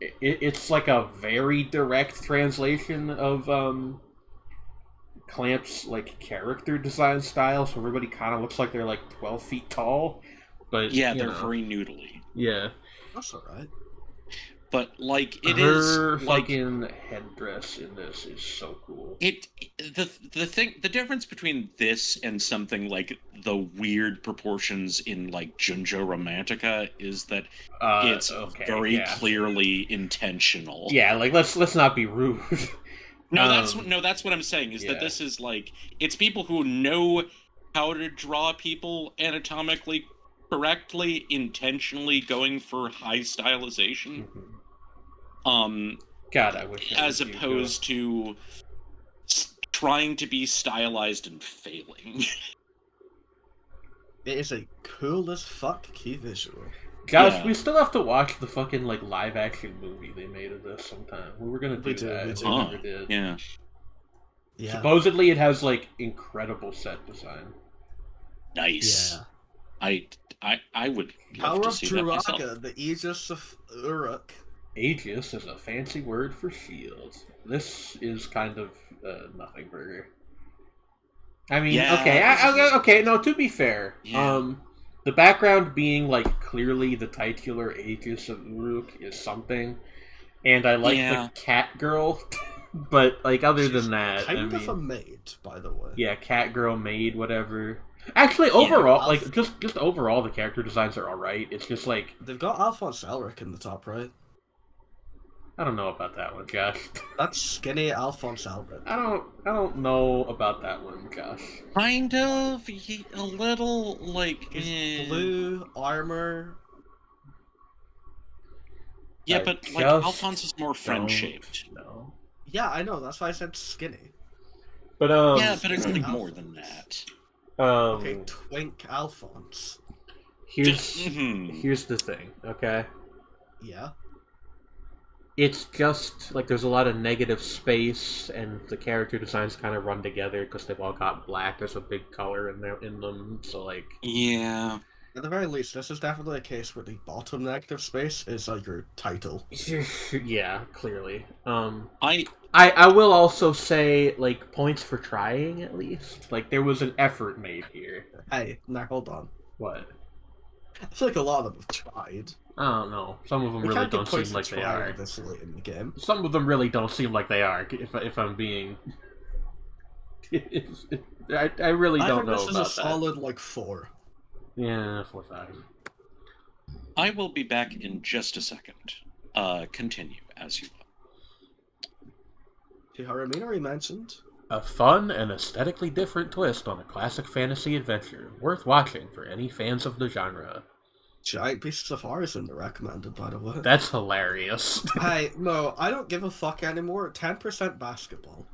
it's like a very direct translation of Clamp's, like, character design style, so everybody kind of looks like they're, like, 12 feet tall. But yeah, they're very noodly. Yeah. That's alright. But, like, her fucking headdress in this is so cool. The difference between this and something like the weird proportions in, like, Junjo Romantica is that it's very clearly intentional. Yeah, like, let's not be rude. That's what I'm saying, is that this is, like, it's people who know how to draw people anatomically correctly, intentionally going for high stylization. God, I wish. As opposed to trying to be stylized and failing. It is a cool as fuck key visual. Guys, we still have to watch the fucking, like, live action movie they made of this sometime. We were gonna do that. We never did. Yeah. Supposedly it has, like, incredible set design. Nice. Yeah. I would love Power to of see that myself. Churaka, the Aegis of Uruk. Aegis is a fancy word for shield. This is kind of nothing burger. I mean, okay, no, to be fair, the background being, like, clearly the titular Aegis of Uruk is something, and I like the cat girl, but, like, other than that, kind of a maid, by the way. Yeah, cat girl, maid, whatever. Actually, overall, like, just overall, the character designs are alright. It's just, like... They've got Alphonse Elric in the top right. I don't know about that one, Josh. That's skinny Alphonse Elric. I don't know about that one, Josh. Kind of, a little, like... blue, armor... Yeah, but, like, Alphonse is more friend-shaped. No. Yeah, I know, that's why I said skinny. But, yeah, but it's, like, more than that. Okay, twink Alphonse. Here's the thing, okay? Yeah. It's just, like, there's a lot of negative space, and the character designs kind of run together, because they've all got black as a big color in them, so, like... Yeah. At the very least, this is definitely a case where the bottom negative space is, like, your title. Yeah, clearly. I will also say, like, points for trying, at least. Like, there was an effort made here. Hey, now hold on. What? I feel like a lot of them have tried. I don't know. Some of them really don't seem like they are. This late in the game. Some of them really don't seem like they are. If I'm being, I really don't know about that. This is a solid like 4. Yeah, 4, 5. I will be back in just a second. Continue as you will. Haruminori mentioned A fun and aesthetically different twist on a classic fantasy adventure, worth watching for any fans of the genre. Giant pieces of Horizon are recommended, by the way. That's hilarious. Hey, no, I don't give a fuck anymore. 10% basketball.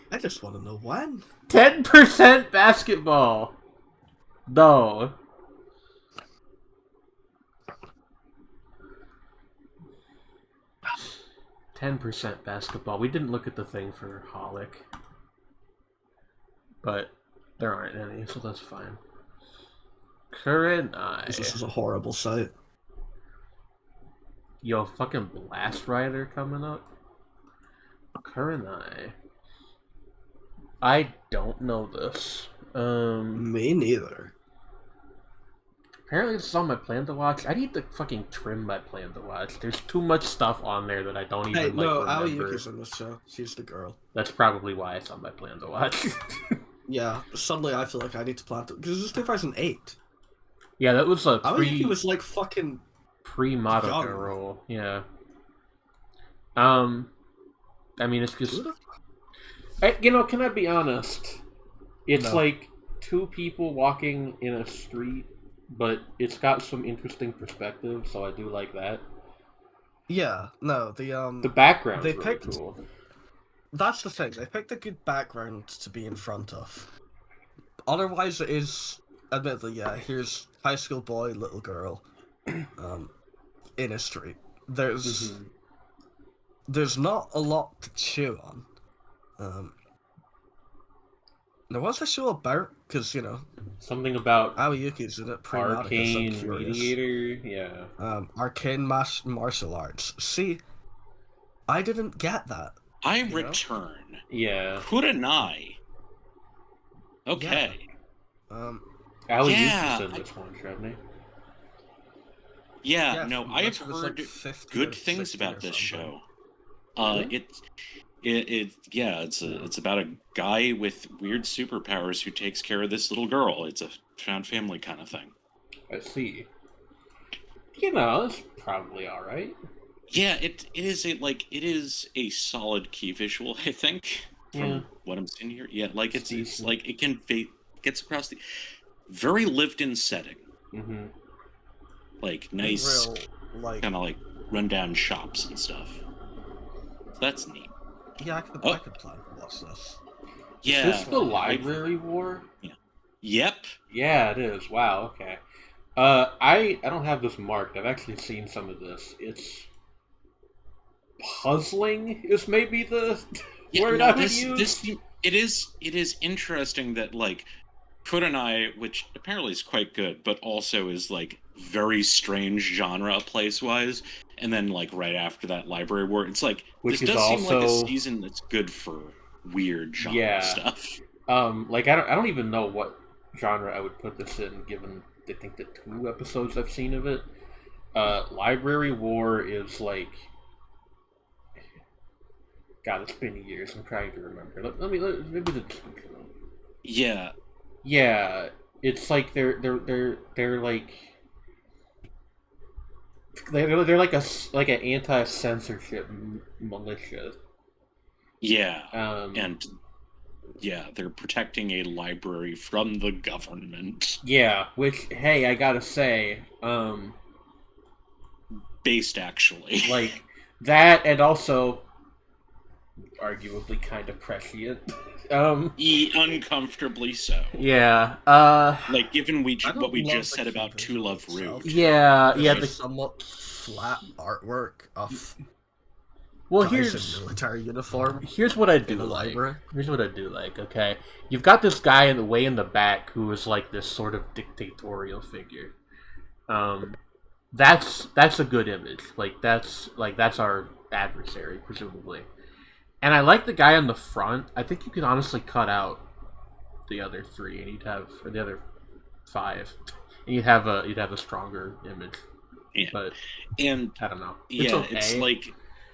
I just want to know when. 10% basketball. No. %% basketball. We didn't look at the thing for Holic. But there aren't any, so that's fine. Kurenai. This is a horrible site. Yo, fucking Blast Rider coming up? Kurenai. I don't know this. Me neither. Apparently this is on my plan to watch. I need to fucking trim my plan to watch. There's too much stuff on there that I don't even remember. Aoi Yuki's in this show. She's the girl. That's probably why it's on my plan to watch. Yeah, suddenly I feel like I need to plan to... Because this is 2008. Yeah, that was a Aoi Yuki was like fucking... Pre-Madoka role. Yeah. I mean, it's just... can I be honest? It's like 2 people walking in a street, but it's got some interesting perspective, so I do like that. Yeah, no, the background's they really picked, cool. That's the thing, they picked a good background to be in front of. Otherwise it is, admittedly, yeah, here's high school boy, little girl, in a street. There's not a lot to chew on. Now, what's the show about? Because, something about Aoi Yuki's in it. Arcane Mediator, yeah. Arcane Martial Arts. See, I didn't get that. I return. Yeah. Kurenai. Okay. Yeah. Aoi Yuki's in this one, shouldn't he? Yeah, no, I have heard good things about this show. It's about a guy with weird superpowers who takes care of this little girl. It's a found family kind of thing. I see. It's probably all right. Yeah, it is a solid key visual, I think, from what I'm seeing here. Yeah, like it's like it gets across the very lived-in setting. Mm-hmm. Like nice, kind of like rundown shops and stuff. So that's neat. Yeah, I could plan to watch this. Yeah. Is this the Library War? Yeah. Yep. Yeah, it is. Wow, okay. I don't have this marked. I've actually seen some of this. It's puzzling is maybe the word I would use. It is interesting that, like, Kurenai, which apparently is quite good, but also is, like, very strange genre place-wise, and then, like, right after that, Library War, it's like, this does seem like a season that's good for weird genre stuff. Like, I don't even know what genre I would put this in, given I think the 2 episodes I've seen of it. Library War is, like... God, it's been years. I'm trying to remember. Maybe the description. Yeah. Yeah, it's like they're like they're like an anti-censorship militia. Yeah. And they're protecting a library from the government. Yeah, which, hey, I gotta say, based actually. Like that, and also arguably kind of prescient. Uncomfortably so. Yeah. Like, given what we just said about To Love Ru. Yeah. The somewhat flat artwork of. Well, here's military uniform. Here's what I do like. Here's what I do like. Okay, you've got this guy in the back who is like this sort of dictatorial figure. that's a good image. Like that's our adversary, presumably. And I like the guy on the front. I think you could honestly cut out the other three, and you'd have or the other five, and you'd have a stronger image. Yeah. But and I don't know. It's like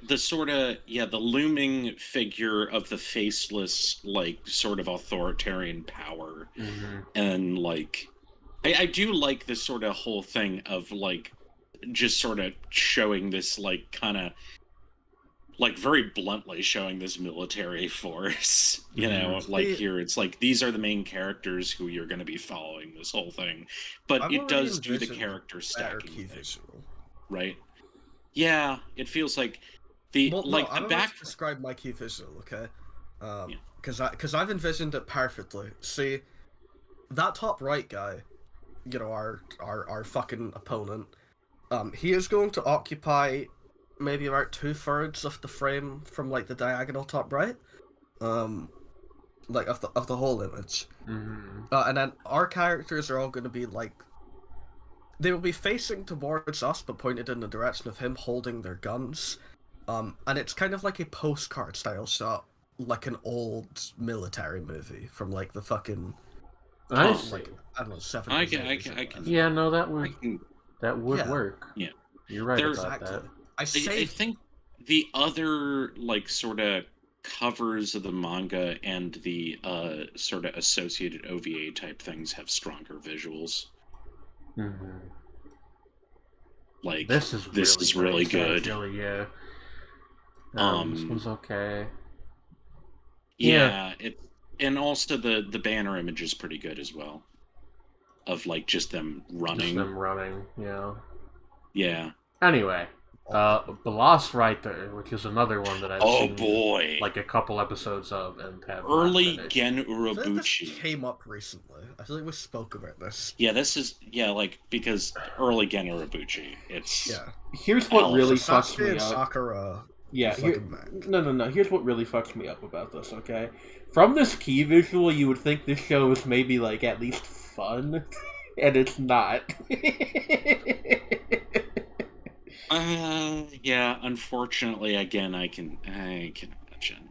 the sort of the looming figure of the faceless, like sort of authoritarian power, and like I do like this sort of whole thing of like just sort of showing this like kind of like very bluntly showing this military force, you know, like here it's like these are the main characters who you're going to be following this whole thing, but it does do the character stacking thing, right? Yeah, it feels like the I'm about to describe my key visual, okay? Because I've envisioned it perfectly. See, that top right guy, you know, our fucking opponent, he is going to occupy maybe about 2/3 of the frame from like the diagonal top right, like of the whole image, and then our characters are all going to be like, they will be facing towards us but pointed in the direction of him holding their guns, and it's kind of like a postcard style shot, like an old military movie from like the fucking like I don't know 70s. I can yeah, no, that would work. Yeah, you're right about that. I think the other like sort of covers of the manga and the sort of associated OVA type things have stronger visuals. Like this is really good. Yeah. This one's okay. Yeah, and also the banner image is pretty good as well. Of like just them running. Yeah. Yeah. Anyway, Velociraptor, which is another one that I've seen like a couple episodes of and have early Gen Urobuchi. This came up recently. I feel like we spoke about this. Yeah, this is like because early Gen Urobuchi. It's Here's what really fucks me up. Sakura. Yeah, no. Here's what really fucks me up about this. Okay, from this key visual, you would think this show is maybe like at least fun, and it's not. Yeah, unfortunately, again, I can imagine.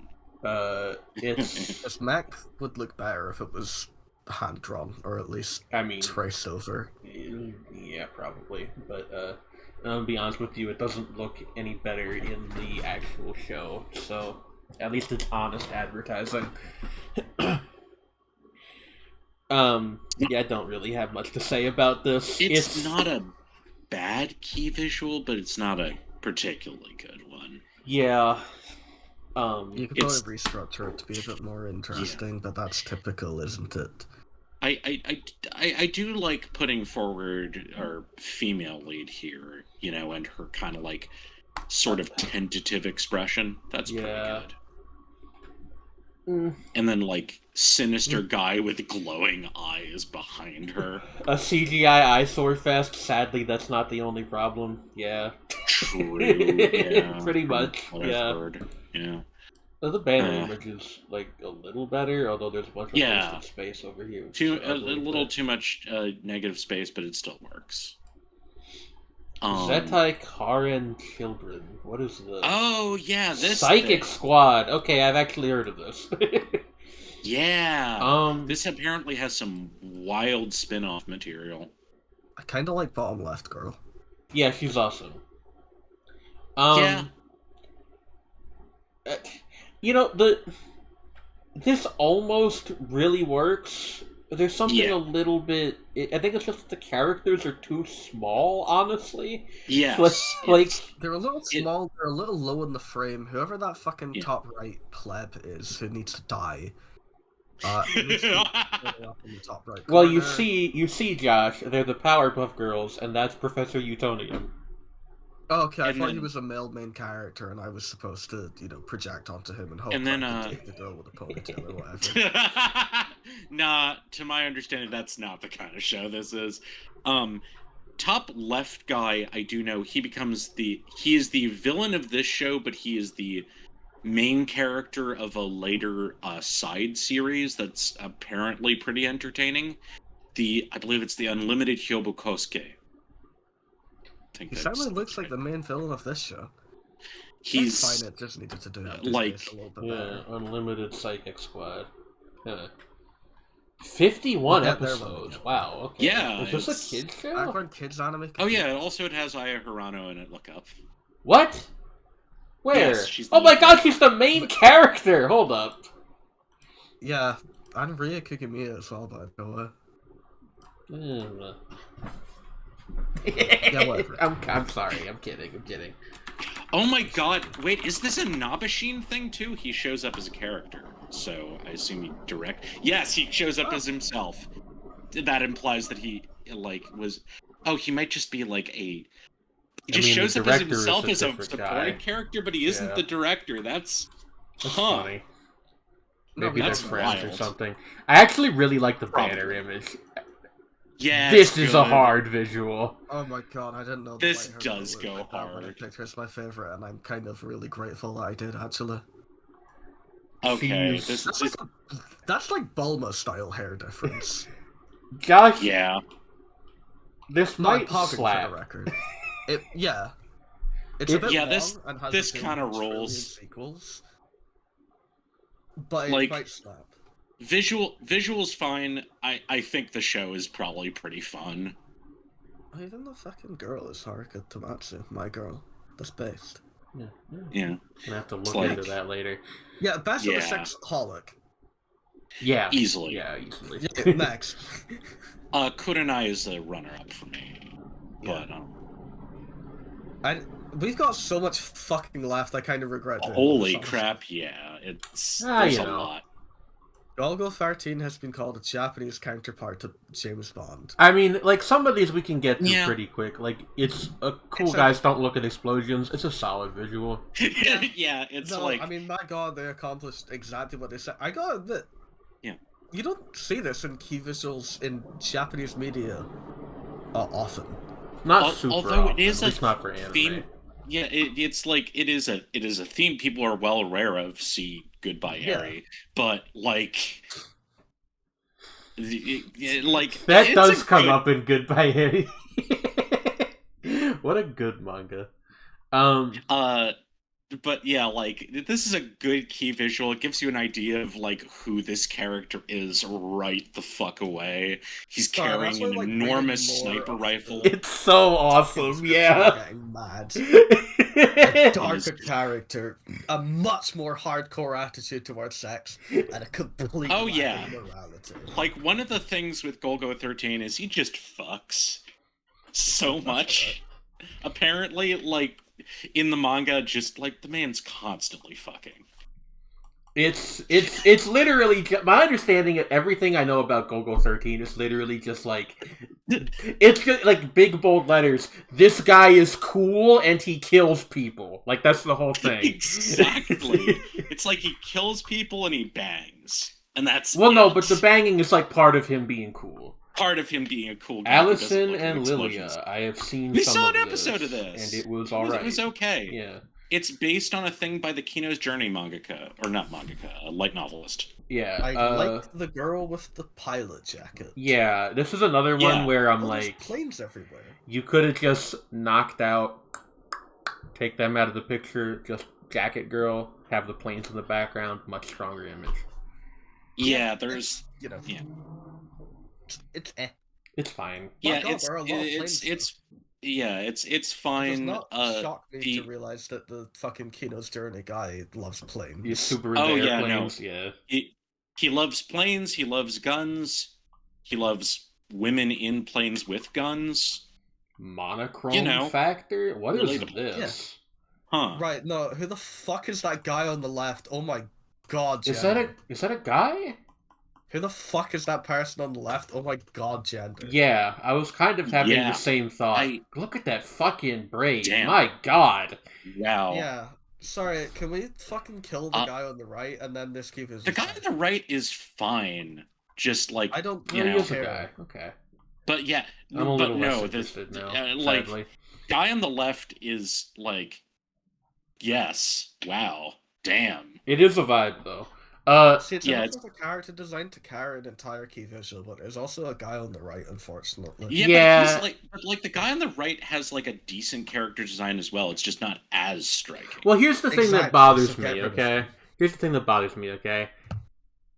It's Mac would look better if it was hand drawn, or at least traced over. Yeah, probably. But I'll be honest with you, it doesn't look any better in the actual show. So at least it's honest advertising. Yeah, I don't really have much to say about this. It's not a bad key visual, but it's not a particularly good one. Yeah. You could probably restructure it to be a bit more interesting, but that's typical, isn't it? I do like putting forward our female lead here, you know, and her kind of like sort of tentative expression. That's pretty good. And then like sinister guy with glowing eyes behind her. A CGI eyesore fest. Sadly, that's not the only problem. Yeah. True. Yeah. Pretty much. Yeah. The banner image is like a little better, although there's a bunch of wasted space over here. A little too much negative space, but it still works. Zettai Karen Children. What is this? Oh yeah, this Psychic Squad. Okay, I've actually heard of this. Yeah. This apparently has some wild spin-off material. I kind of like bottom left girl. Yeah, she's awesome. You know, this almost really works. There's something a little bit. I think it's just the characters are too small, honestly. Yes. Like they're a little small. They're a little low in the frame. Whoever that fucking top right pleb is, who needs to die. Up in the top right well, you see, Josh. They're the Powerpuff Girls, and that's Professor Utonium. Oh, okay, I thought he was a male main character, and I was supposed to, project onto him and hope I could take the girl with a ponytail or whatever. Nah, to my understanding, that's not the kind of show this is. Top left guy, I do know, he is the villain of this show, but he is the main character of a later side series that's apparently pretty entertaining. I believe it's the Unlimited Hyobu Kosuke. think He that's certainly looks like the main villain of this show. he's Fine, it just needed to do that. like A little bit Yeah, better. Unlimited Psychic Squad. Yeah. 51 We'll get there when we episodes. get Wow. Okay. Yeah, Is this a it's- kids show? Background kids anime. oh yeah. Also, it has Aya Hirano in it. Look up. What? Where? Yes, she's Oh the my lead. god, she's the main character! Hold up. Yeah, and Ria Kugimiya as well, by the way. Yeah, whatever. I'm sorry. I'm kidding. Oh my god! Wait, is this a Nabashin thing too? He shows up as a character, so I assume he direct. Yes, he shows up as himself. That implies that he was. Oh, he might just be like a. He just mean, the shows up as director is himself a as a different supporting guy. character, but he isn't Yeah. the director. That's That's huh. funny. No, Maybe they're that's friends or wild. something. I actually really like the Probably. banner image. Yeah, This it's is a good. hard visual. Oh my god, I didn't know. This the does White Hair go looked like that when I hard. picked her as my favorite, and I'm kind of really grateful that I did actually. Okay, She's- this That's is like, that's like Bulma style hair difference. Josh, yeah. this Not might popping for slap. the record. Yeah. It's a bit Yeah, long this- and has this appealing kinda to trillion rolls. sequels, but it Like- might snap. Visuals fine. I think the show is probably pretty fun. Even the fucking girl is Haruka Tomatsu, my girl. That's based. Yeah, Yeah. gonna have to look like- into that later. Yeah, best of Yeah. the six holic. Yeah, Easily. Yeah, easily. Yeah, next. Kurenai is the runner-up for me. Yeah. But We've got so much fucking left. I kind of regret doing holy this, crap, yeah, it's Ah, there's you a know. lot. Golgo 13 has been called a Japanese counterpart to James Bond. I mean, like, some of these we can get through Yeah. pretty quick. Like, it's a cool It's a- guys don't look at explosions. It's a solid visual. Yeah, it's No, like I mean, my god, they accomplished exactly what they said. I gotta admit, Yeah. you don't see this in key visuals in Japanese media often. Not super although often, it is at a least not for anime. theme. Yeah, it's like it is a theme people are well aware of. See Goodbye Yeah. Eri, but like. Like That it's does a come good- up in Goodbye Harry. What a good manga. But yeah, like this is a good key visual. It gives you an idea of like who this character is right the fuck away. He's Sorry, carrying that's why, an like, enormous bringing more sniper of rifle. It's so awesome, yeah. Getting mad. A darker character, a much more hardcore attitude towards sex, and a complete Oh, lack yeah. of morality. Like one of the things with Golgo 13 is he just fucks so much. Apparently, like in the manga, just like the man's constantly fucking. It's literally my understanding of everything I know about Golgo 13 is literally just like it's just like big bold letters. This guy is cool and he kills people. Like that's the whole thing. Exactly. It's like he kills people and he bangs, and that's Well, no, it. but the banging is like part of him being cool. part of him being a cool guy. who doesn't Allison look at and explosions. Lilia, I have seen We some saw of an episode of this, and it was alright. It was okay. Yeah. It's based on a thing by the Kino's Journey mangaka, or not mangaka, a light novelist. Yeah. I like the girl with the pilot jacket. Yeah, this is another one Yeah. where I'm Oh, there's like, planes everywhere. you could have just knocked out, take them out of the picture, just jacket girl, have the planes in the background, much stronger image. Yeah, there's You know, yeah. it's It's fine. yeah, God, there are a lot of planes, it's yeah, it's It does fine. not shock me the- to realize that the fucking Kino's Journey guy loves planes. You super Oh, into yeah, no. airplanes, yeah. He loves planes, he loves guns, he loves women in planes with guns. Monochrome You know, factor? What is relatable. this? Huh. Right, no, who the fuck is that guy on the left? Oh my god, Is gender. that a guy? Who the fuck is that person on the left? Oh my god, gender. Yeah, I was kind of having Yeah, the same thought. I- Look at that fucking braid. Damn. My god. Wow. Yeah. Sorry, can we fucking kill the Uh, guy on the right and then this keep his The guy on the right is fine. Just like I don't You Oh, know, he is a care. guy. Okay. but yeah, I'm a but little no, less this interested now, like sadly. guy on the left is like yes, wow, damn. It is a vibe, though. See, it's enough of a character design to carry an entire key visual, but there's also a guy on the right, unfortunately. Yeah, but he's like the guy on the right has like a decent character design as well. It's just not as striking. Well, here's the thing that bothers me. Okay, here's the thing that bothers me. Okay,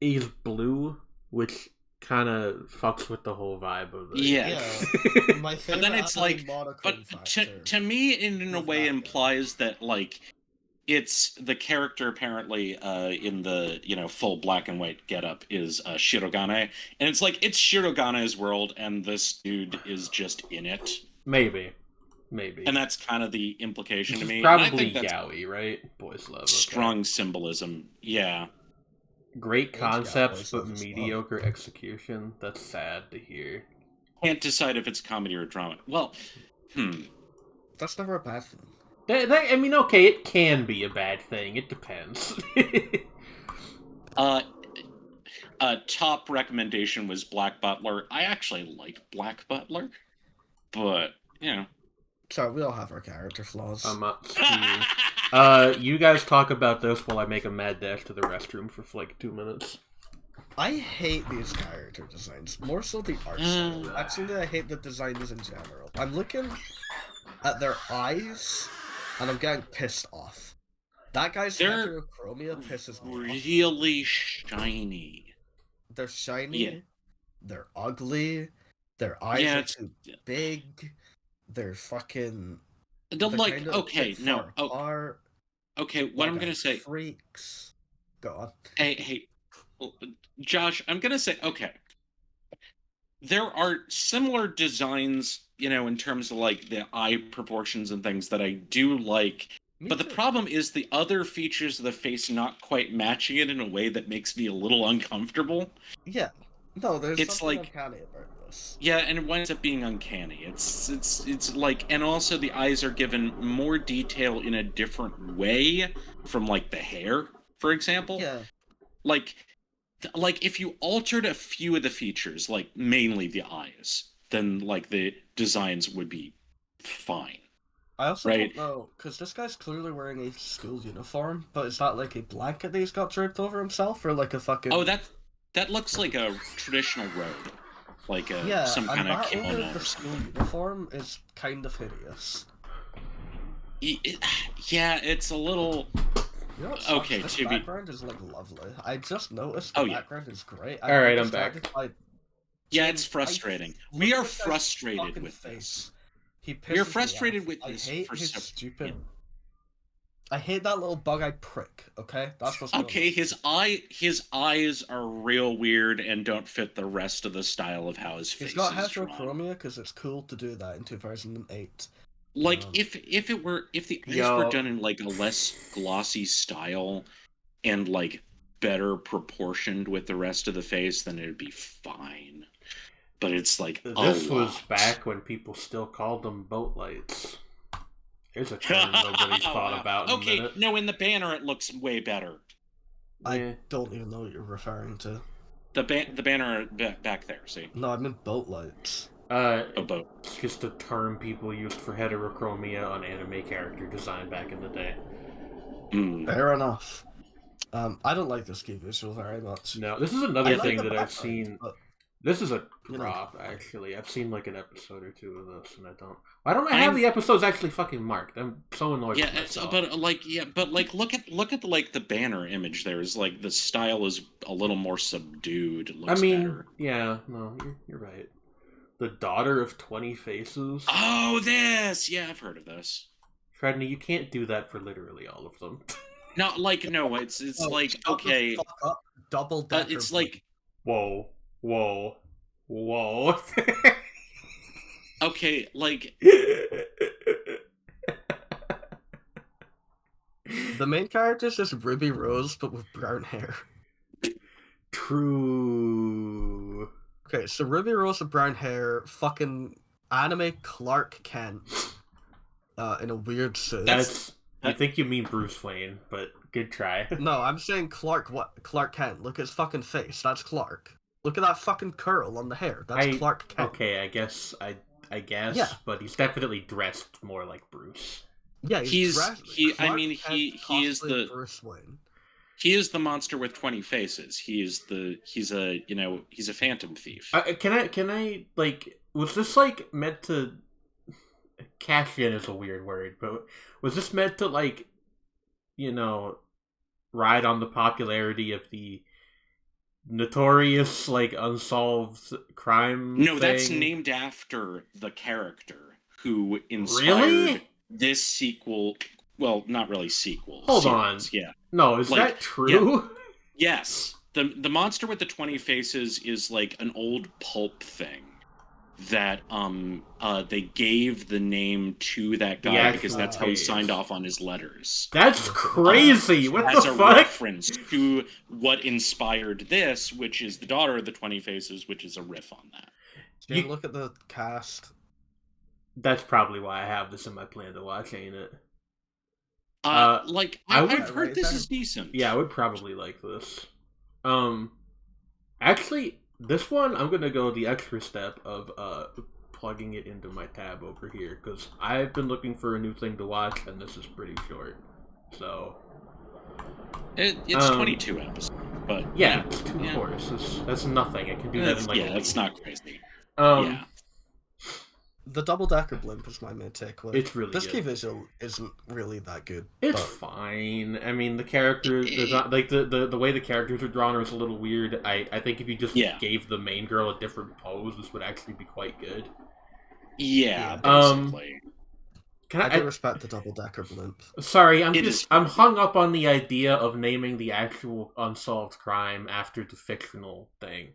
he's blue, which kind of fucks with the whole vibe of it. Yeah. My but then it's like, but to me, in a way, implies that like it's the character apparently in the full black and white getup is Shirogane, and it's like it's Shirogane's world, and this dude is just in it. Maybe, and that's kind of the implication to me. Probably yaoi, right? Boys love. Strong symbolism, yeah. Great concepts, but mediocre execution. That's sad to hear. Can't decide if it's comedy or drama. Well, that's never a bad thing. I mean, okay, it can be a bad thing. It depends. Top recommendation was Black Butler. I actually like Black Butler, but Sorry, we all have our character flaws. You guys talk about this while I make a mad dash to the restroom for like 2 minutes. I hate these character designs, more so the art style. Actually, I hate the designs in general. I'm looking at their eyes, and I'm getting pissed off. That guy's heterochromia pisses me off. Really shiny. They're shiny. Yeah. They're ugly. Their eyes are too big. They're fucking. They're like okay, no. Okay, what I'm gonna say. Freaks. Go on. Hey, Josh. I'm gonna say okay. There are similar designs, in terms of like the eye proportions and things that I do like. But the problem is the other features of the face not quite matching it in a way that makes me a little uncomfortable. Yeah. No, there's something uncanny about this. Yeah, and it winds up being uncanny. It's like, and also the eyes are given more detail in a different way from like the hair, for example. Yeah. Like if you altered a few of the features, like mainly the eyes, then like the designs would be fine. I also don't know, because this guy's clearly wearing a school uniform, but is that like a blanket that he's got draped over himself, or like a fucking... Oh, that looks like a traditional robe. Like some kind of kimono. Yeah, the school uniform is kind of hideous. Yeah, it's a little... You know what sucks? Okay, this background is like lovely. I just noticed the background is great. Alright, I'm back. Yeah, it's frustrating. We are frustrated with this. We are frustrated with this. I hate his stupid... I hate that little bug-eyed prick, okay? That's what's going on. His eyes are real weird and don't fit the rest of the style of how his face is drawn. He's got heterochromia because it's cool to do that in 2008. Like, if the eyes were done in, like, a less glossy style and, like, better proportioned with the rest of the face, then it'd be fine. But it's, like, this was back when people still called them boat lights. Here's a term nobody's thought about in a minute. No, in the banner it looks way better. I don't even know what you're referring to. The banner back there, see? No, I meant boat lights. Boat. It's just a term people used for heterochromia on anime character design back in the day. Fair enough. I don't like this key visual very much. No, this is another thing that I've seen. This is a drop, actually. I've seen like an episode or two of this, and I don't have the episodes actually fucking marked. I'm so annoyed with myself. But look at like the banner image. There is like the style is a little more subdued. It looks better. Yeah, no, you're right. The Daughter of 20 Faces. Oh, this! Yeah, I've heard of this. Fredney, you can't do that for literally all of them. No, it's like okay. Double decker. It's like whoa. Okay, like the main character is just Ruby Rose, but with brown hair. True. Okay, so Ruby Rose with brown hair, fucking anime Clark Kent, in a weird suit. I think you mean Bruce Wayne, but good try. No, I'm saying Clark Kent. Look at his fucking face. That's Clark. Look at that fucking curl on the hair. That's Clark Kent. Okay, I guess, yeah. But he's definitely dressed more like Bruce. Yeah, he is the Bruce Wayne. He is the monster with 20 faces. He's a phantom thief. Can I like, was this like meant to, cash in is a weird word, but was this meant to like, ride on the popularity of the notorious like unsolved crime No, thing? That's named after the character who inspired this sequel. Well, not really sequel. Hold on. Yeah. No, is that true? Yeah. Yes. The monster with the 20 faces is like an old pulp thing that they gave the name to that guy because that's how he signed off on his letters. That's crazy. What the fuck? As a reference to what inspired this, which is the daughter of the 20 faces, which is a riff on that. You look at the cast. That's probably why I have this in my plan to watch, ain't it? I've heard this is decent. Yeah, I would probably like this. Actually, this one I'm gonna go the extra step of plugging it into my tab over here because I've been looking for a new thing to watch, and this is pretty short. So it's 22 episodes, but yeah, it's 2 courses. That's nothing. I can do that in like a week. That's not crazy. The double-decker blimp is my main takeaway. It's really this good. key visual isn't really that good. It's fine. I mean, the characters, like the way the characters are drawn is a little weird. I think if you just gave the main girl a different pose, this would actually be quite good. Yeah. Basically. I do respect the double-decker blimp. Sorry, I'm hung up on the idea of naming the actual unsolved crime after the fictional thing.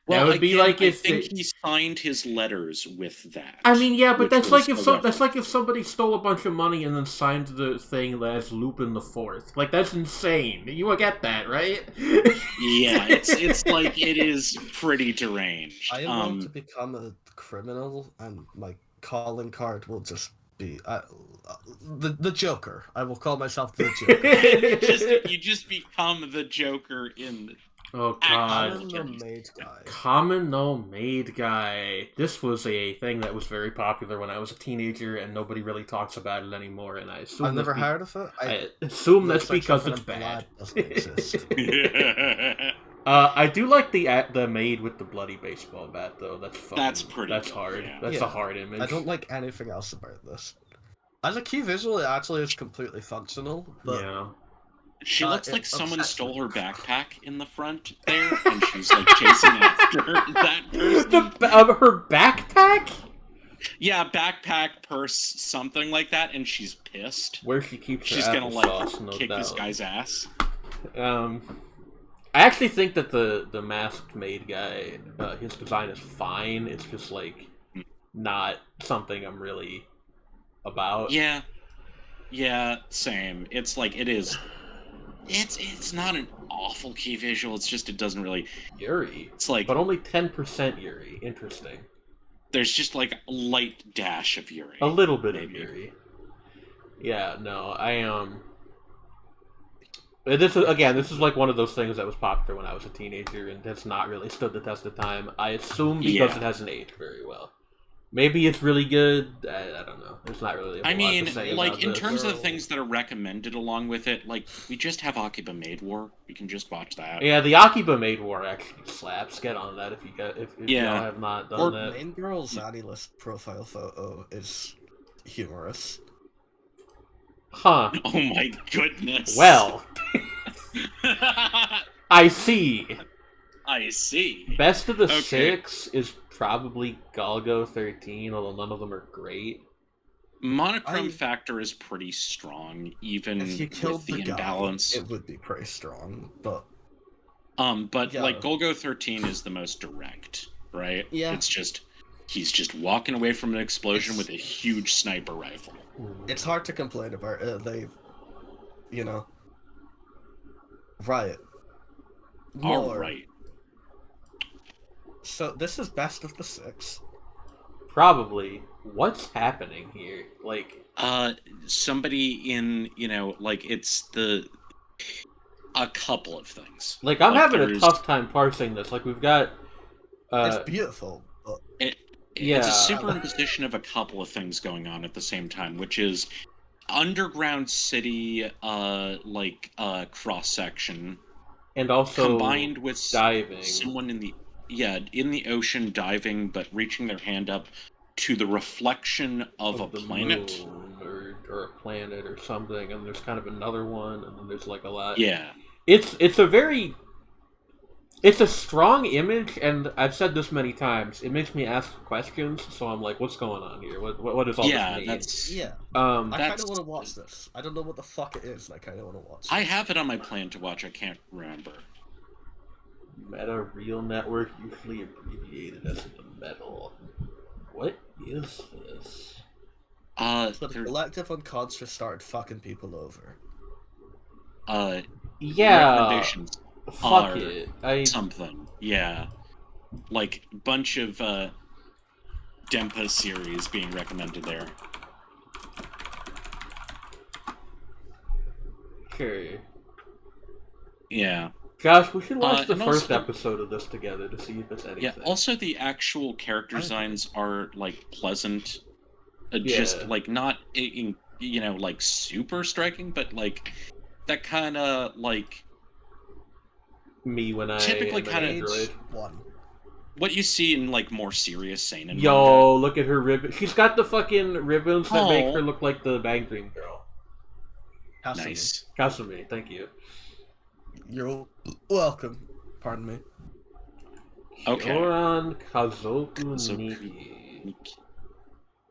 Well, that would be like if I think he signed his letters with that. I mean, yeah, but that's like if somebody stole a bunch of money and then signed the thing as Lupin the Fourth. Like, that's insane. You get that, right? Yeah, it's like it is pretty deranged. I want to become a criminal, and my calling card will just be the Joker. I will call myself the Joker. you just become the Joker in. Oh god. Common No Maid Guy. Common No Maid Guy. This was a thing that was very popular when I was a teenager, and nobody really talks about it anymore. And I assume I've never heard of it. I assume that's because it's bad. I do like the maid with the bloody baseball bat though. That's pretty. That's hard. Yeah. That's a hard image. I don't like anything else about this. As a key visual, it actually is completely functional. But yeah. She looks like someone stole her backpack in the front there, and she's like chasing after that person. Her backpack? Yeah, backpack, purse, something like that, and she's pissed. Where she keeps her She's gonna kick this guy's ass. I actually think that the masked maid guy, his design is fine. It's just like not something I'm really about. Yeah, same. It's like it is. It's not an awful key visual. It's just it doesn't really Yuri. It's like, but only 10% Yuri. Interesting. There's just like a light dash of Yuri. A little bit of Yuri. Yeah, no, This is like one of those things that was popular when I was a teenager, and has not really stood the test of time. I assume because it hasn't aged very well. Maybe it's really good. I don't know. There's not really. I mean, like in terms of things that are recommended along with it, like we just have Akiba Maid War. We can just watch that. Yeah, the Akiba Maid War actually slaps. Get on that if you have not done that. Main girl's List profile photo is humorous. Huh. Oh my goodness. Well. I see. Best of the 6 is probably Golgo 13, although none of them are great. Monochrome factor is pretty strong, even if you killed with the imbalance. It would be pretty strong, but like Golgo 13 is the most direct, right? Yeah. It's just he's just walking away from an explosion with a huge sniper rifle. It's hard to complain about it. Riot. All right. So this is best of the 6. Probably. What's happening here? Like, somebody in, like it's a couple of things. Like I'm having a tough time parsing this. Like we've got. It's beautiful. It's a superimposition of a couple of things going on at the same time, which is underground city, cross section, and also combined with diving. Someone in the ocean diving, but reaching their hand up to the reflection of a planet, or a planet or something, and there's kind of another one, and then there's like a lot. Yeah, it's a strong image, and I've said this many times. It makes me ask questions, so I'm like, "What's going on here? What does all this mean?" I kind of want to watch this. I don't know what the fuck it is. I kind of want to watch it. I have it on my plan to watch. I can't remember. Meta Real Network, usually abbreviated as the Metal. What is this? So the collective unconscious started fucking people over. Yeah. Recommendations. Fuck it. Something. Yeah. Like a bunch of Dempa series being recommended there. Sure. Yeah. Josh, we should watch the first episode of this together to see if it's anything. Yeah, also the actual character designs are, like, pleasant. Just, like, not, like, super striking, but, like, that kind of, like... Me when I typically kind of one. What you see in, like, more serious seinen Yo, manga. look at her ribbon. She's got the fucking ribbons that make her look like the Bang Dream girl. Kasumi. Nice. Kasumi, thank you. You're welcome. Pardon me. Okay. Kyoran Kazoku Niki.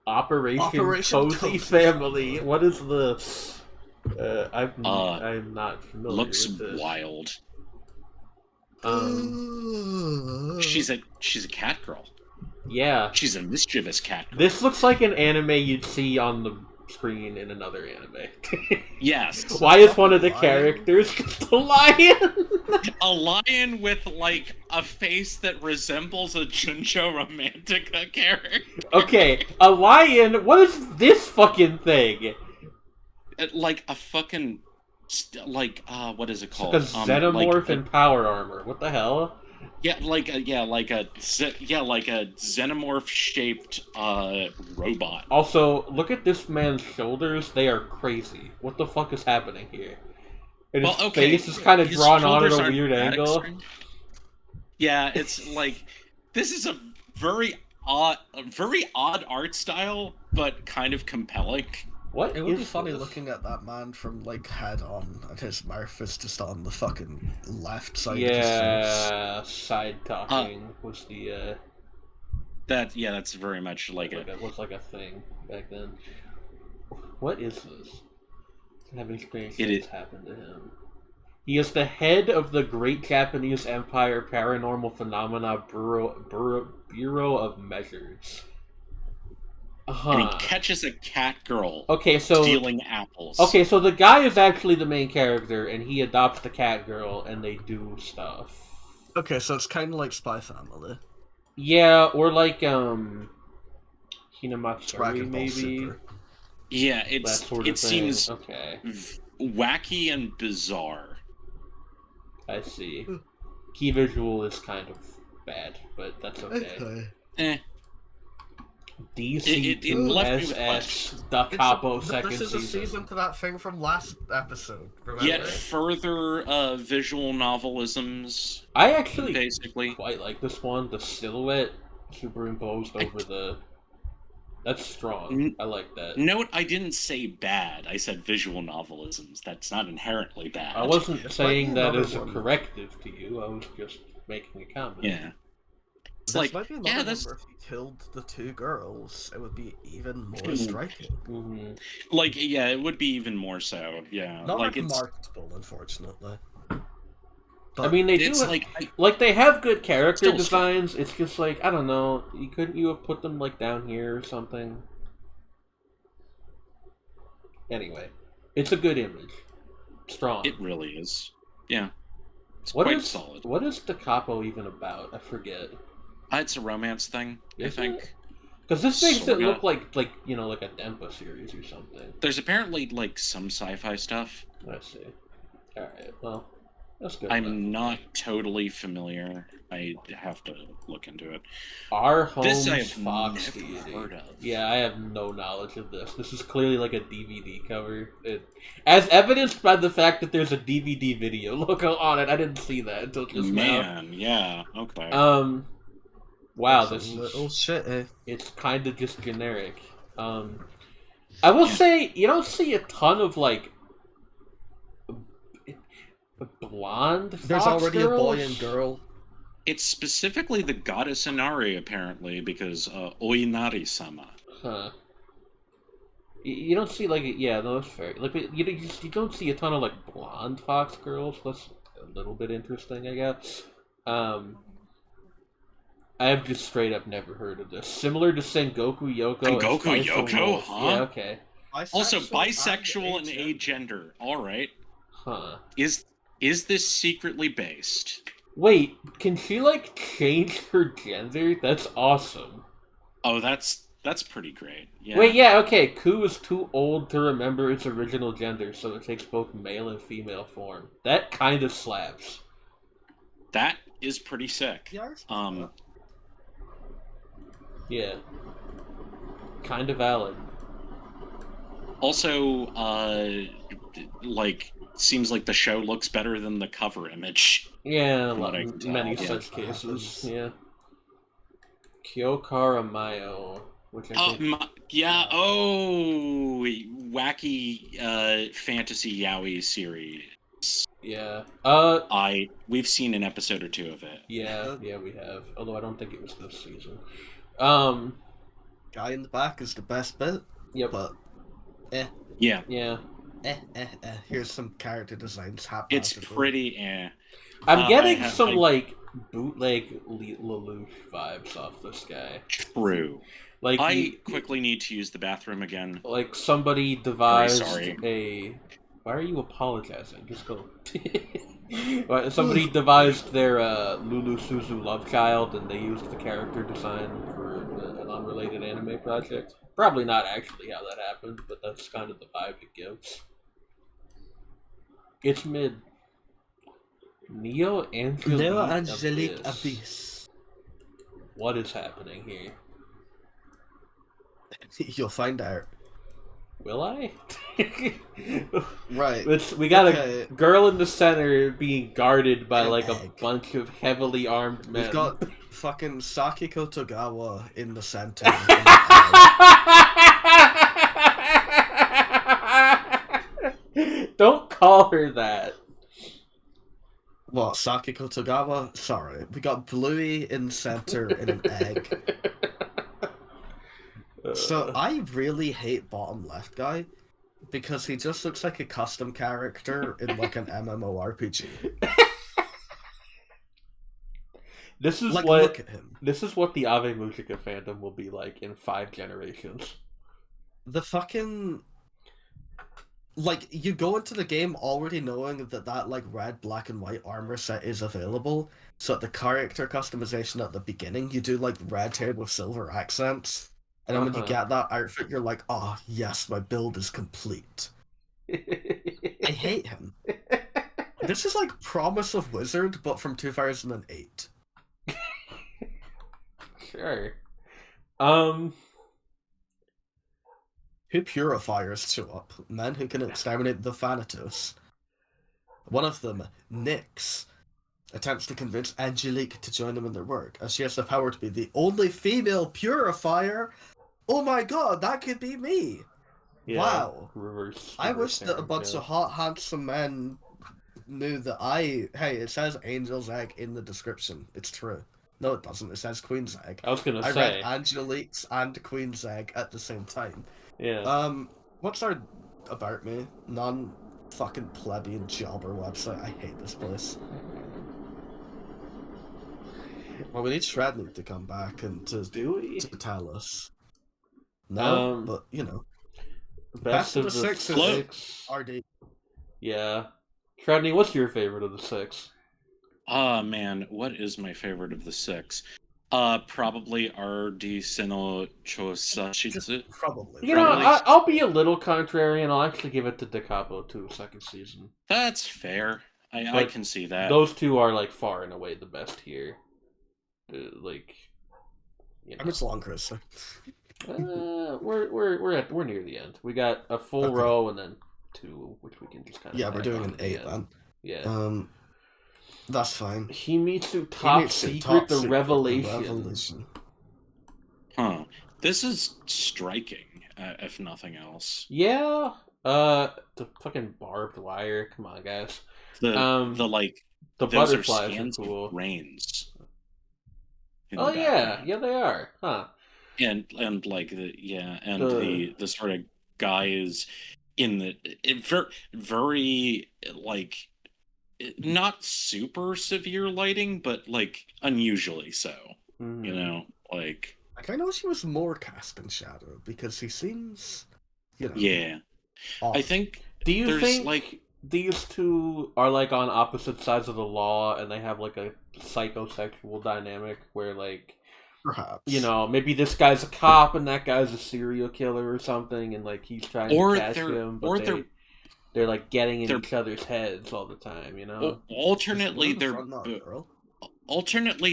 Operation Cozy Family. What is the... I'm not familiar looks with this. wild. She's a cat girl. Yeah. She's a mischievous cat girl. This looks like an anime you'd see on the screen in another anime. Yes. Why is one of the characters just a lion? A lion with, like, a face that resembles a Junjo Romantica character. Okay, a lion? What is this fucking thing? Like a fucking... what is it called? It's like a xenomorph and power armor. What the hell? Yeah, like a xenomorph-shaped robot. Also, look at this man's shoulders. They are crazy. What the fuck is happening here? And his face is kind of drawn on at a weird angle. Extreme. Yeah, it's like... This is a very odd art style, but kind of compelling. What? It would be funny looking at that man from, like, head on, and his mouth is just on the fucking left side of his face. Yeah, side talking was the, that's very much like it was like a thing back then. What is this? Having experienced things happen to him. He is the head of the Great Japanese Empire Paranormal Phenomena Bureau of Measures. And he catches a cat girl stealing apples. Okay, so the guy is actually the main character, and he adopts the cat girl, and they do stuff. Okay, so it's kind of like Spy Family. Yeah, or like, Hinamatsuri, maybe? Super. Yeah, that sort of it seems wacky and bizarre. I see. Key visual is kind of bad, but that's okay. DC2SS Da Capo second season. This is a season to that thing from last episode. Remember? Yet further visual novelisms. I actually basically quite like this one. The silhouette superimposed over the... That's strong. I like that. Note, I didn't say bad. I said visual novelisms. That's not inherently bad. I wasn't saying that as a corrective to you. I was just making a comment. Yeah. It's like, if you killed the two girls, it would be even more striking. Mm-hmm. Like, yeah, it would be even more so. Yeah, not like remarkable, unfortunately. But I mean, they do like they have good character designs. It's just like, I don't know. Couldn't you have put them like down here or something? Anyway, it's a good image. Strong. It really is. Yeah, it's quite solid. What is Da Capo even about? I forget. It's a romance thing, I think. Because this makes it look like a Dempa series or something. There's apparently like some sci-fi stuff. I see. All right. Well, That's good. I'm not totally familiar. I have to look into it. Our Homes This I have Fox never DVD. heard of. Yeah, I have no knowledge of this. This is clearly like a DVD cover. As evidenced by the fact that there's a DVD video logo on it. I didn't see that until just now. Man, yeah, okay. Wow, That's this a little is... shitty. It's kind of just generic. I will say, you don't see a ton of, like, blonde There's fox already girls. a boy and girl. It's specifically the goddess Inari, apparently, because Oinari-sama. Huh. You don't see, like, yeah, no, that's fair. Like, you don't see a ton of, like, blonde fox girls. That's a little bit interesting, I guess. I have just straight up never heard of this. Similar to Sengoku Yoko. Sengoku Yoko, huh? Yeah, okay. Also, bisexual and agender. All right. Huh. Is this secretly based? Wait, can she, like, change her gender? That's awesome. Oh, that's pretty great. Yeah. Wait, yeah, okay. Ku is too old to remember its original gender, so it takes both male and female form. That kind of slaps. That is pretty sick. Yeah. Kind of valid. Also, like, seems like the show looks better than the cover image. Yeah, many yeah. such cases. Yeah. Kyokara Mayo, which I think... yeah. Oh, wacky fantasy yaoi series. Yeah. We've seen an episode or two of it. Yeah, we have. Although I don't think it was this season. Guy in the back is the best bit. Yep. But, Yeah. Yeah. Here's some character designs happening. It's pretty I'm getting some like bootleg Lelouch vibes off this guy. True. Like I quickly need to use the bathroom again. Like somebody devised sorry. Why are you apologizing? Just go. Somebody devised their Lulu Suzu love child, and they used the character design for an unrelated anime project. Probably not actually how that happened, but that's kind of the vibe it gives. It's mid. Neo Angelique Abyss. What is happening here? You'll find out. Will I? Right. We got a girl in the center being guarded by like a bunch of heavily armed men. We've got fucking Sakiko Togawa in the center. Don't call her that. What, Sakiko Togawa? Sorry. We got Bluey in the center in an egg. So I really hate bottom left guy because he just looks like a custom character in like an MMORPG. This is like, what look at him. This is what the Ave Musica fandom will be like in 5 generations. The fucking like you go into the game already knowing that like red, black, and white armor set is available. So at the character customization at the beginning, you do like red hair with silver accents. And then when you get that outfit, you're like, oh, yes, my build is complete. I hate him. This is like Promise of Wizard, but from 2008. Sure. Who purifiers show up? Men who can exterminate the Thanatos. One of them, Nyx, attempts to convince Angelique to join them in their work, as she has the power to be the only female purifier. Oh my god, that could be me! Yeah, wow. I wish that a bunch of hot, handsome men knew that Hey, it says Angel's Egg in the description. It's true. No, it doesn't. It says Queen's Egg. I was gonna say. I read Angelique's and Queen's Egg at the same time. Yeah. What's our About Me? Non-fucking plebeian jobber website. I hate this place. Well, we need Shrednik to come back and to tell us. No, but you know, best of the six RD. Yeah, Shrednik, what's your favorite of the 6? Man, what is my favorite of the 6? Probably RD Seno Chosashitsu. Probably. You know, I'll be a little contrarian. I'll actually give it to Da Capo too, 2nd season. That's fair. I can see that. Those two are like far and away the best here. Like, you know. How much longer is there? We're near the end. We got a full row and then 2, which we can just kind of. Yeah, we're doing an 8 then. Yeah. That's fine. Himitsu Top Secret: The Revelation. Huh. This is striking, if nothing else. Yeah. The fucking barbed wire. Come on, guys. The butterflies are cool. Brains. Oh yeah, they are, huh? And like the sort of guys in the very like not super severe lighting, but like unusually so. Mm-hmm. You know, like I kind of wish he was more cast in shadow because he seems, Yeah, off. I think. Do you think like these two are like on opposite sides of the law, and they have like a psychosexual dynamic where like. Perhaps. Maybe this guy's a cop and that guy's a serial killer or something, and like he's trying to catch him, but they're like getting in each other's heads all the time, Alternately,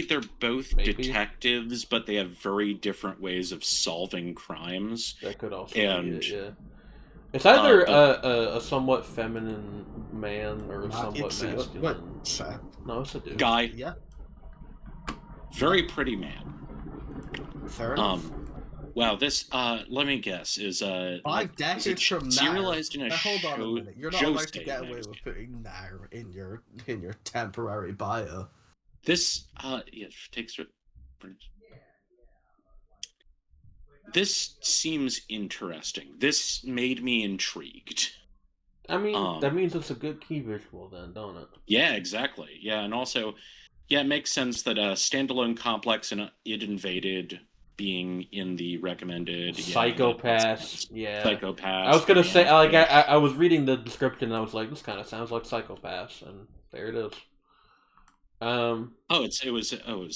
they're both detectives, but they have very different ways of solving crimes. That could also be it, yeah. It's either a somewhat feminine man or a somewhat masculine. No, it's a dude. Guy. Yeah. Very pretty man. Fair enough. Wow, this let me guess is 5 decades from now. Serialized in a hold on a minute. You're not allowed to get away next. with putting "nar" in your temporary bio. This takes. This seems interesting. This made me intrigued. I mean, that means it's a good key visual, then, don't it? Yeah, exactly. Yeah, and also. Yeah, it makes sense that a standalone complex and It Invaded being in the recommended Psycho-Pass. Yeah, Psycho-Pass. I was gonna say, like, I was reading the description and I was like, this kind of sounds like Psycho-Pass, and there it is. It was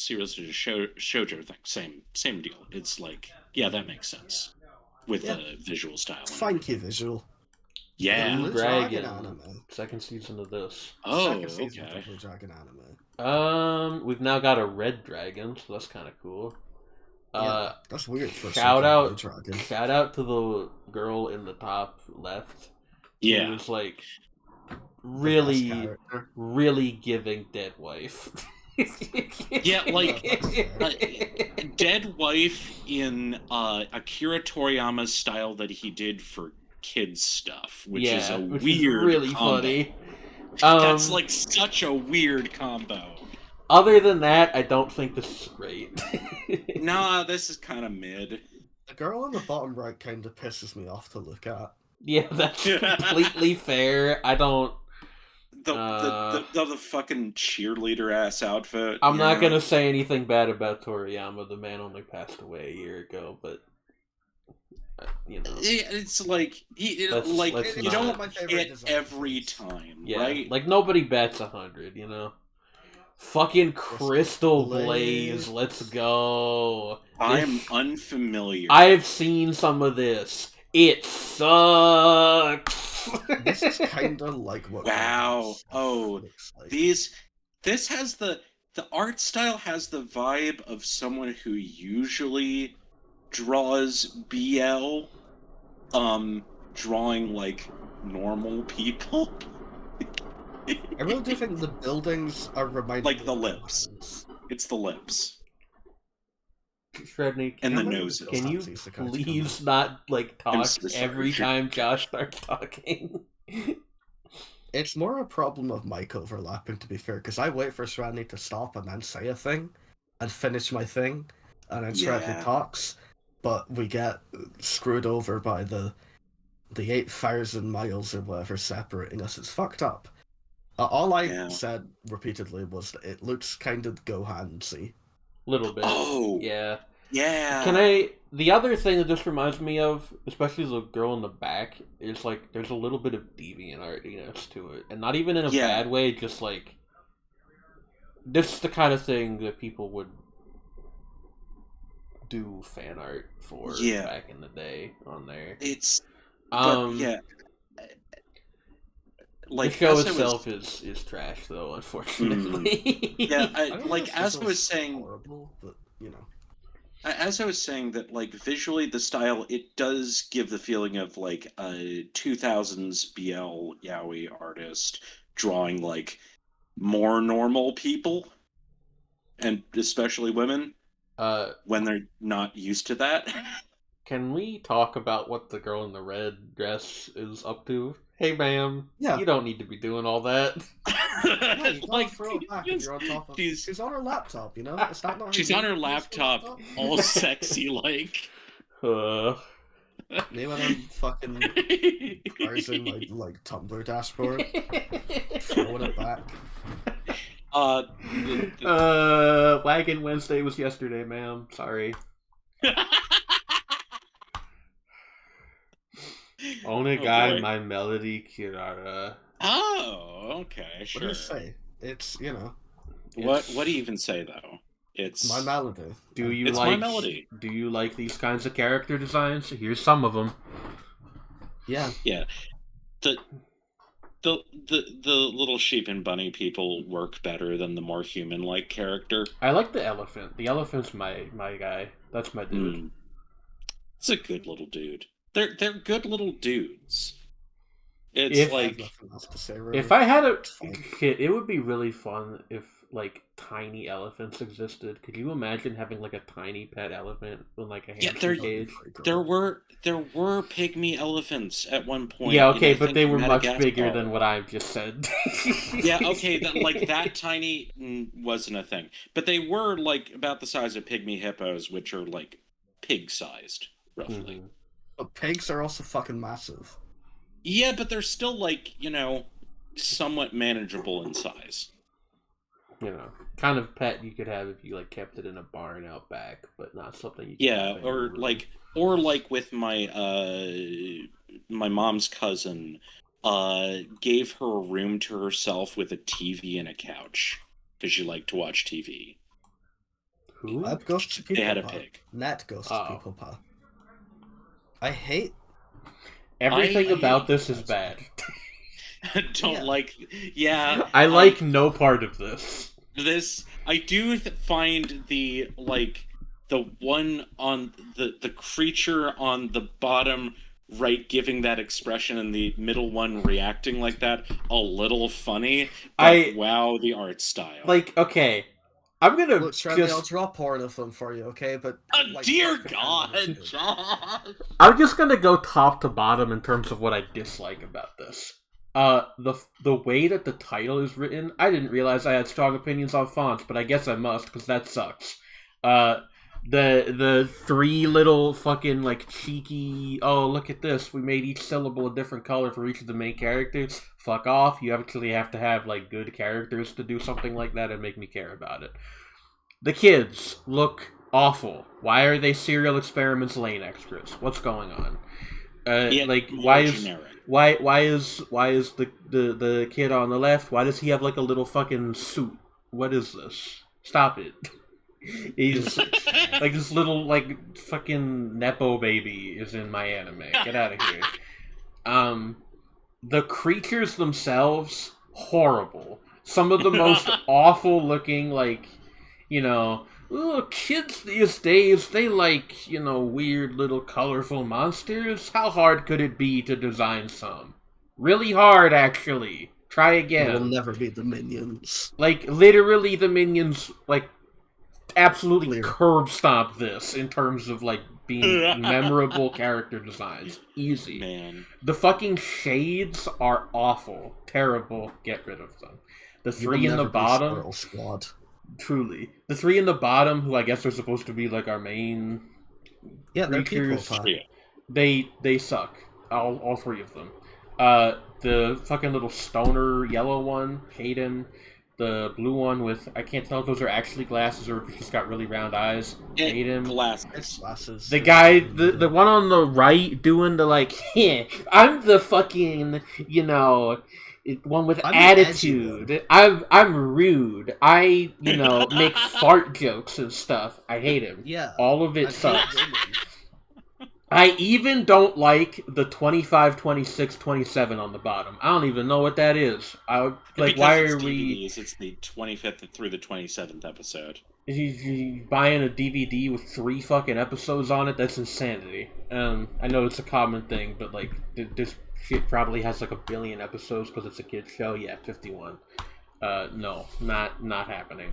seriously a shoujo thing. Same deal. It's like, yeah, that makes sense with the visual style. Funky visual. Yeah, Blue Dragon anime. Second season of this. Second season of Blue Dragon anime. We've now got a red dragon, so that's kind of cool. That's weird. Shout out to the girl in the top left. Yeah, who's like really giving Dead Wife. Yeah, like Dead Wife in Akira Toriyama's style that he did for kids stuff, which is really combo. Funny. That's like such a weird combo. Other than that, I don't think this is great. Nah, this is kind of mid. The girl on the bottom right kind of pisses me off to look at. Yeah, that's completely fair. I don't. The fucking cheerleader ass outfit. I'm not gonna say anything bad about Toriyama. The man only passed away a year ago, but. It's like you don't get every time, right? Like nobody bats 100, Fucking Crystal Blaze, let's go. I'm unfamiliar. I've seen some of this. It sucks. This is kind of like what. Wow. Oh, like. This has the art style has the vibe of someone who usually draws BL, drawing like normal people. I really do think the buildings are reminding like the lips. It's the lips. Shredney, and the noses. Can you please not like talk every time Josh starts talking? It's more a problem of mic overlapping, to be fair, because I wait for Shredney to stop and then say a thing and finish my thing, and then Shredney talks, but we get screwed over by the 8,000 miles or whatever separating us. It's fucked up. All I said repeatedly was that it looks kind of Gohan-y. Little bit. Oh. Yeah. Yeah. The other thing that this reminds me of, especially the girl in the back, is like there's a little bit of deviant artiness to it. And not even in a bad way, just like this is the kind of thing that people would do fan art for back in the day on there. It's like the show itself is trash, though. Unfortunately. Yeah, as I was saying, horrible, but you know. As I was saying, that like visually, the style, it does give the feeling of like a 2000s BL yaoi artist drawing like more normal people, and especially women, when they're not used to that. Can we talk about what the girl in the red dress is up to? Hey, ma'am. Yeah. You don't need to be doing all that. No, you like, throw it back if you're on top of she's on her laptop, you know? Is that not she's on her laptop, all sexy like. Maybe when I'm fucking parsing my like Tumblr dashboard, throwing it back. Wagon Wednesday was yesterday, ma'am. Sorry. Onegai, my melody, Kirara. Oh, okay, sure. What do you say? It's, you know. What do you even say, though? It's my melody. It's my melody. Do you like these kinds of character designs? Here's some of them. Yeah. Yeah. The little sheep and bunny people work better than the more human-like character. I like the elephant. The elephant's my guy. That's my dude. It's a good little dude. They're good little dudes. It's if I had a kid, it would be really fun if like tiny elephants existed. Could you imagine having like a tiny pet elephant in like a hamster cage? There were pygmy elephants at one point. Yeah, okay, but they were much bigger than what I've just said. Yeah, okay, that tiny wasn't a thing, but they were like about the size of pygmy hippos, which are like pig-sized, roughly. Mm-hmm. But pigs are also fucking massive. Yeah, but they're still like, you know, somewhat manageable in size. You know, kind of pet you could have if you like kept it in a barn out back, but not something you could or like with my my mom's cousin, gave her a room to herself with a TV and a couch because she liked to watch TV. Who? That goes to people. They had a pig. That goes to people, pa. I hate everything about this is bad. I like no part of this. I do find the one on the creature on the bottom right giving that expression and the middle one reacting like that a little funny. But wow, the art style. Like, okay, I'm gonna look, Charlie, I'll draw part of them for you, okay? But dear God, John. I'm just gonna go top to bottom in terms of what I dislike about this. The way that the title is written, I didn't realize I had strong opinions on fonts, but I guess I must, because that sucks. The three little fucking, like, cheeky, oh, look at this, we made each syllable a different color for each of the main characters. Fuck off, you actually have to have, like, good characters to do something like that and make me care about it. The kids look awful. Why are they Serial Experiments Lane extras? What's going on? Why is the kid on the left? Why does he have like a little fucking suit? What is this? Stop it! He's like this little like fucking nepo baby is in my anime. Get out of here. The creatures themselves horrible. Some of the most awful looking like, you know. Kids these days, they like, you know, weird little colorful monsters. How hard could it be to design some? Really hard, actually. Try again. It will never be the Minions. Like, literally the Minions, like, absolutely curb stomp this in terms of, like, being memorable character designs. Easy. Man. The fucking shades are awful. Terrible. Get rid of them. The three in the bottom... Squad. Truly. The three in the bottom, who I guess are supposed to be like our main creatures, they suck. All three of them. The fucking little stoner yellow one, hate him. The blue one with, I can't tell if those are actually glasses or if he's got really round eyes, hate him. Glasses. The guy, the one on the right doing the like, I'm the fucking, you know... one with attitude. I'm rude. I, you know, make fart jokes and stuff. I hate him. Yeah. All of it sucks. I even don't like the 25, 26, 27 on the bottom. I don't even know what that is. Why are we... It's the 25th through the 27th episode. He's buying a DVD with 3 fucking episodes on it? That's insanity. I know it's a common thing, but like, this shit probably has like 1 billion episodes because it's a kid's show. Yeah, 51. No, not happening.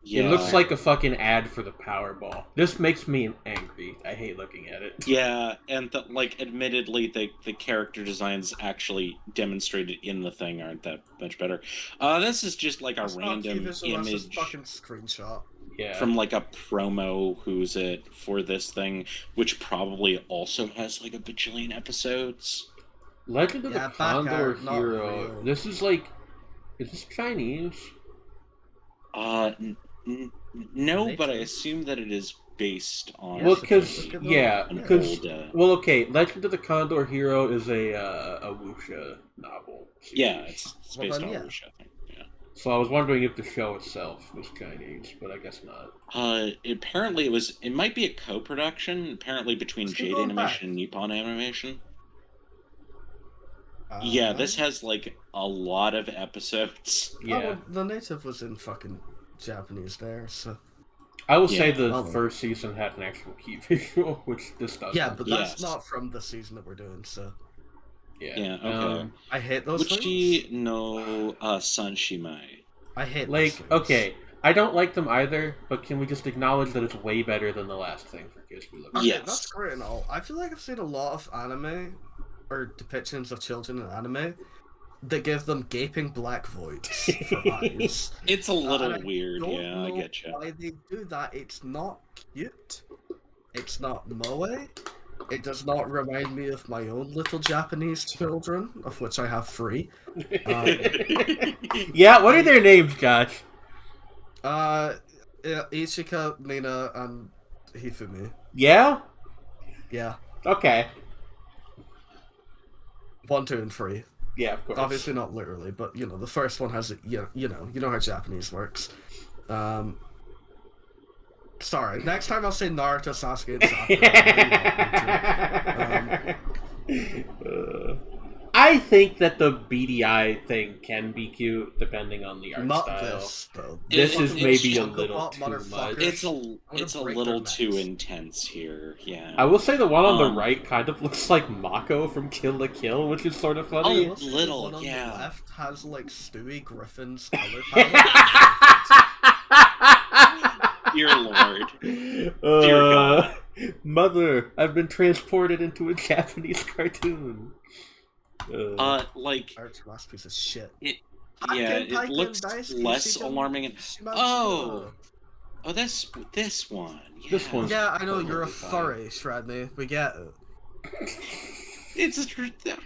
Yeah. It looks like a fucking ad for the Powerball. This makes me angry. I hate looking at it. Yeah, and admittedly, the character designs actually demonstrated in the thing aren't that much better. This is just like a random image fucking screenshot. Yeah. From like a promo for this thing, which probably also has like a bajillion episodes. Legend of the Condor Hero. This is like, is this Chinese? No, but I assume that it is based on. Well, because okay, Legend of the Condor Hero is a wuxia novel. Series. Yeah, it's based on a wuxia thing. Yeah. So I was wondering if the show itself was Chinese, but I guess not. Apparently it might be a co-production. Apparently between Jade Animation and Nippon Animation. Yeah, this has like a lot of episodes. Yeah, well, the native was in fucking Japanese there, so. I will say the first season had an actual key visual, which this doesn't. Yeah, but that's not from the season that we're doing, so. Yeah. Okay. I hate those things. Uchi no Sanshimai. I hate those things. Okay, I don't like them either, but can we just acknowledge that it's way better than the last thing for kids we look at? Yes, that's great and all. I feel like I've seen a lot of anime or depictions of children in anime that give them gaping black voids for eyes. It's a little weird, yeah, I get you. Why they do that? It's not cute. It's not moe. It does not remind me of my own little Japanese children, of which I have 3. Yeah, what are their names, Josh? Ichika, Mina, and Hifumi. Yeah? Yeah. Okay. 1, 2, and 3. Yeah, of course. Obviously not literally, but you know, the first one has it. You know how Japanese works. Sorry, next time I'll say Naruto, Sasuke, and Sakura. I think that the BDI thing can be cute depending on the art not style. This though. This is maybe a little too much. It's a little too intense here. Yeah. I will say the one on the right kind of looks like Mako from Kill la Kill, which is sort of funny. Oh, little, the one on the left has like Stewie Griffin's color palette. Dear Lord. Dear God. Mother, I've been transported into a Japanese cartoon. Art's last piece of shit. It looks less alarming. This one. Yeah. This one. Yeah, I know you're a furry, Shradney. We get it.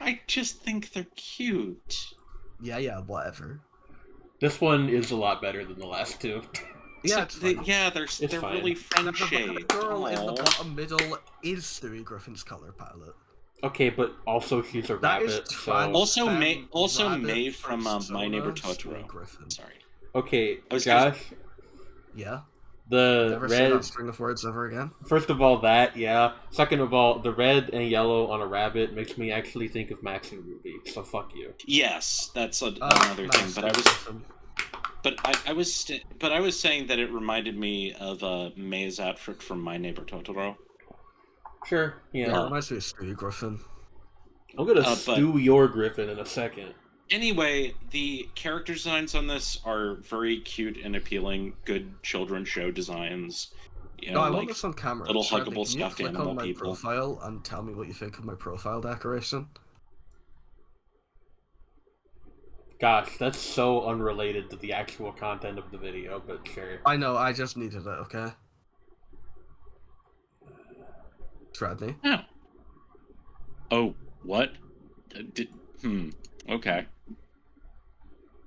I just think they're cute. Yeah, whatever. This one is a lot better than the last 2. Yeah, they're really fun shades. The girl in the bottom middle is Stewie Griffin's color palette. Okay, but also she's a rabbit. So... Also May from My Neighbor Totoro. Sorry. Okay, Josh. Yeah. The Never red say that string of words ever again. First of all, that yeah. Second of all, the red and yellow on a rabbit makes me actually think of Max and Ruby. So fuck you. Yes, that's another thing. But I was saying that it reminded me of May's outfit from My Neighbor Totoro. Sure, yeah. It reminds me of Stewie Griffin. I'm gonna stew your Griffin in a second. Anyway, the character designs on this are very cute and appealing. Good children's show designs. You know, I want this on camera. Little huggable stuffed animal my people. Profile and tell me what you think of my profile decoration. Gosh, that's so unrelated to the actual content of the video, but sure. I know, I just needed it, okay? Shradney? Oh, what? Okay.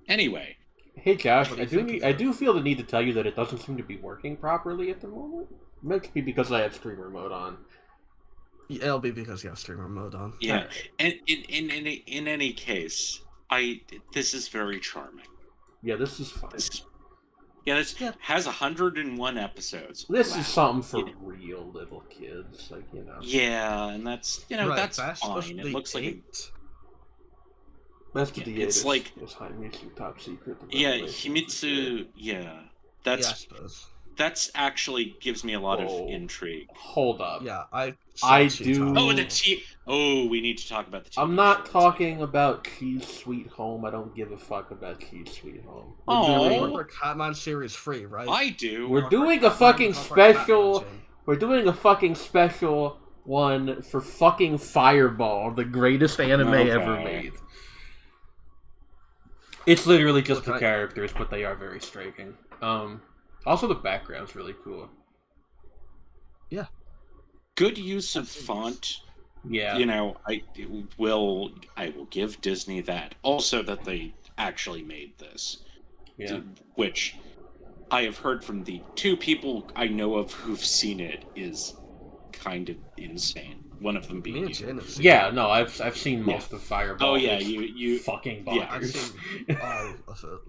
Anyway. Hey Josh, I do feel the need to tell you that it doesn't seem to be working properly at the moment. It might be because I have streamer mode on. It'll be because you have streamer mode on. Yeah, and in any case, this is very charming. Yeah, this is fine. Yeah, this has 101 episodes. This wow. is something for real little kids, like, you know. Yeah, and that's that's fine. It looks like Best of the 8 it's like is Himitsu Top Secret. Himitsu. Yeah, that's actually gives me a lot of intrigue. Hold up. Yeah, I do. We need to talk about the TV I'm not show. talking about Cheese Sweet Home. I don't give a fuck about Cheese Sweet Home. We're Catman Series 3, right? I do. We're doing a fucking special. We're doing a fucking special one for fucking Fireball, the greatest anime ever made. It's literally just the characters, but they are very striking. Also, the background's really cool. Yeah. Good use of font. Yeah. I will give Disney that. Also, that they actually made this. Yeah. Which I have heard from the 2 people I know of who've seen it is kind of insane. One of them being you. Yeah, no, I've seen most of Fireball. Oh yeah, you fucking bonkers. Yeah, I've seen all of it.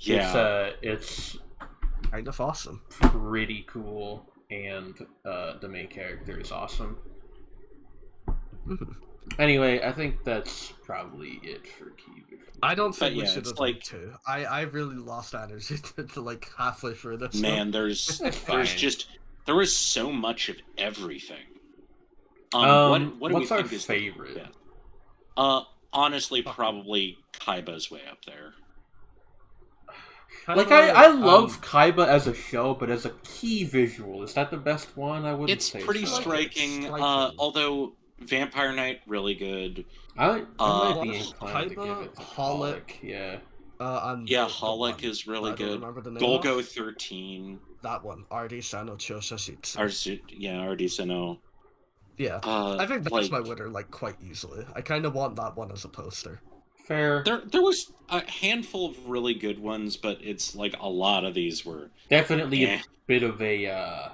Yeah, it's kind of awesome. Pretty cool, and the main character is awesome. Anyway, I think that's probably it for key visual. I don't think we should have done 2. I really lost energy to like halfway through this. Man, there was so much of everything. What do what's we our think is favorite? Honestly, probably Kaiba's way up there. Like, I love Kaiba as a show, but as a key visual, is that the best one? I wouldn't say it's pretty striking. Although Vampire Knight, really good. I might be inclined to give it to Holic. Yeah. Holic is really good. Golgo 13. That one. RD Sano Chosashitsu. RD Sano. Yeah. I think that's my winner, like, quite easily. I kind of want that one as a poster. Fair. There was a handful of really good ones, but it's like a lot of these were definitely a bit of a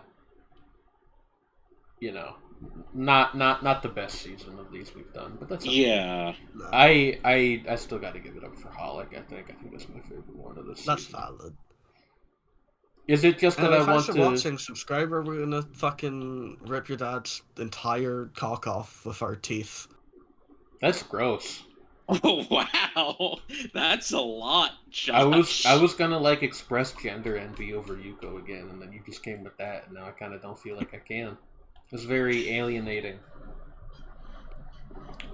not the best season of these we've done, but that's okay. Yeah. I still got to give it up for Holic. I think that's my favorite one of this. That's valid. Is it just that I want to watching subscriber? We're gonna fucking rip your dad's entire cock off with our teeth. That's gross. Oh wow, that's a lot, Josh. I was gonna like express gender envy over Yuko again, and then you just came with that, and now I kind of don't feel like I can. It's very alienating.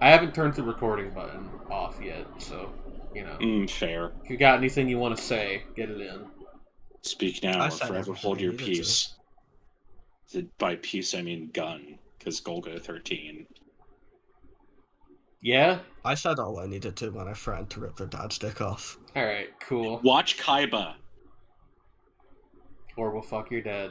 I haven't turned the recording button off yet, so fair. If you got anything you want to say, get it in. Speak now or forever hold your peace. By peace, I mean gun, because Golgo 13. Yeah? I said all I needed to when I threatened to rip their dad's dick off. Alright, cool. Watch Kaiba. Or we'll fuck your dad.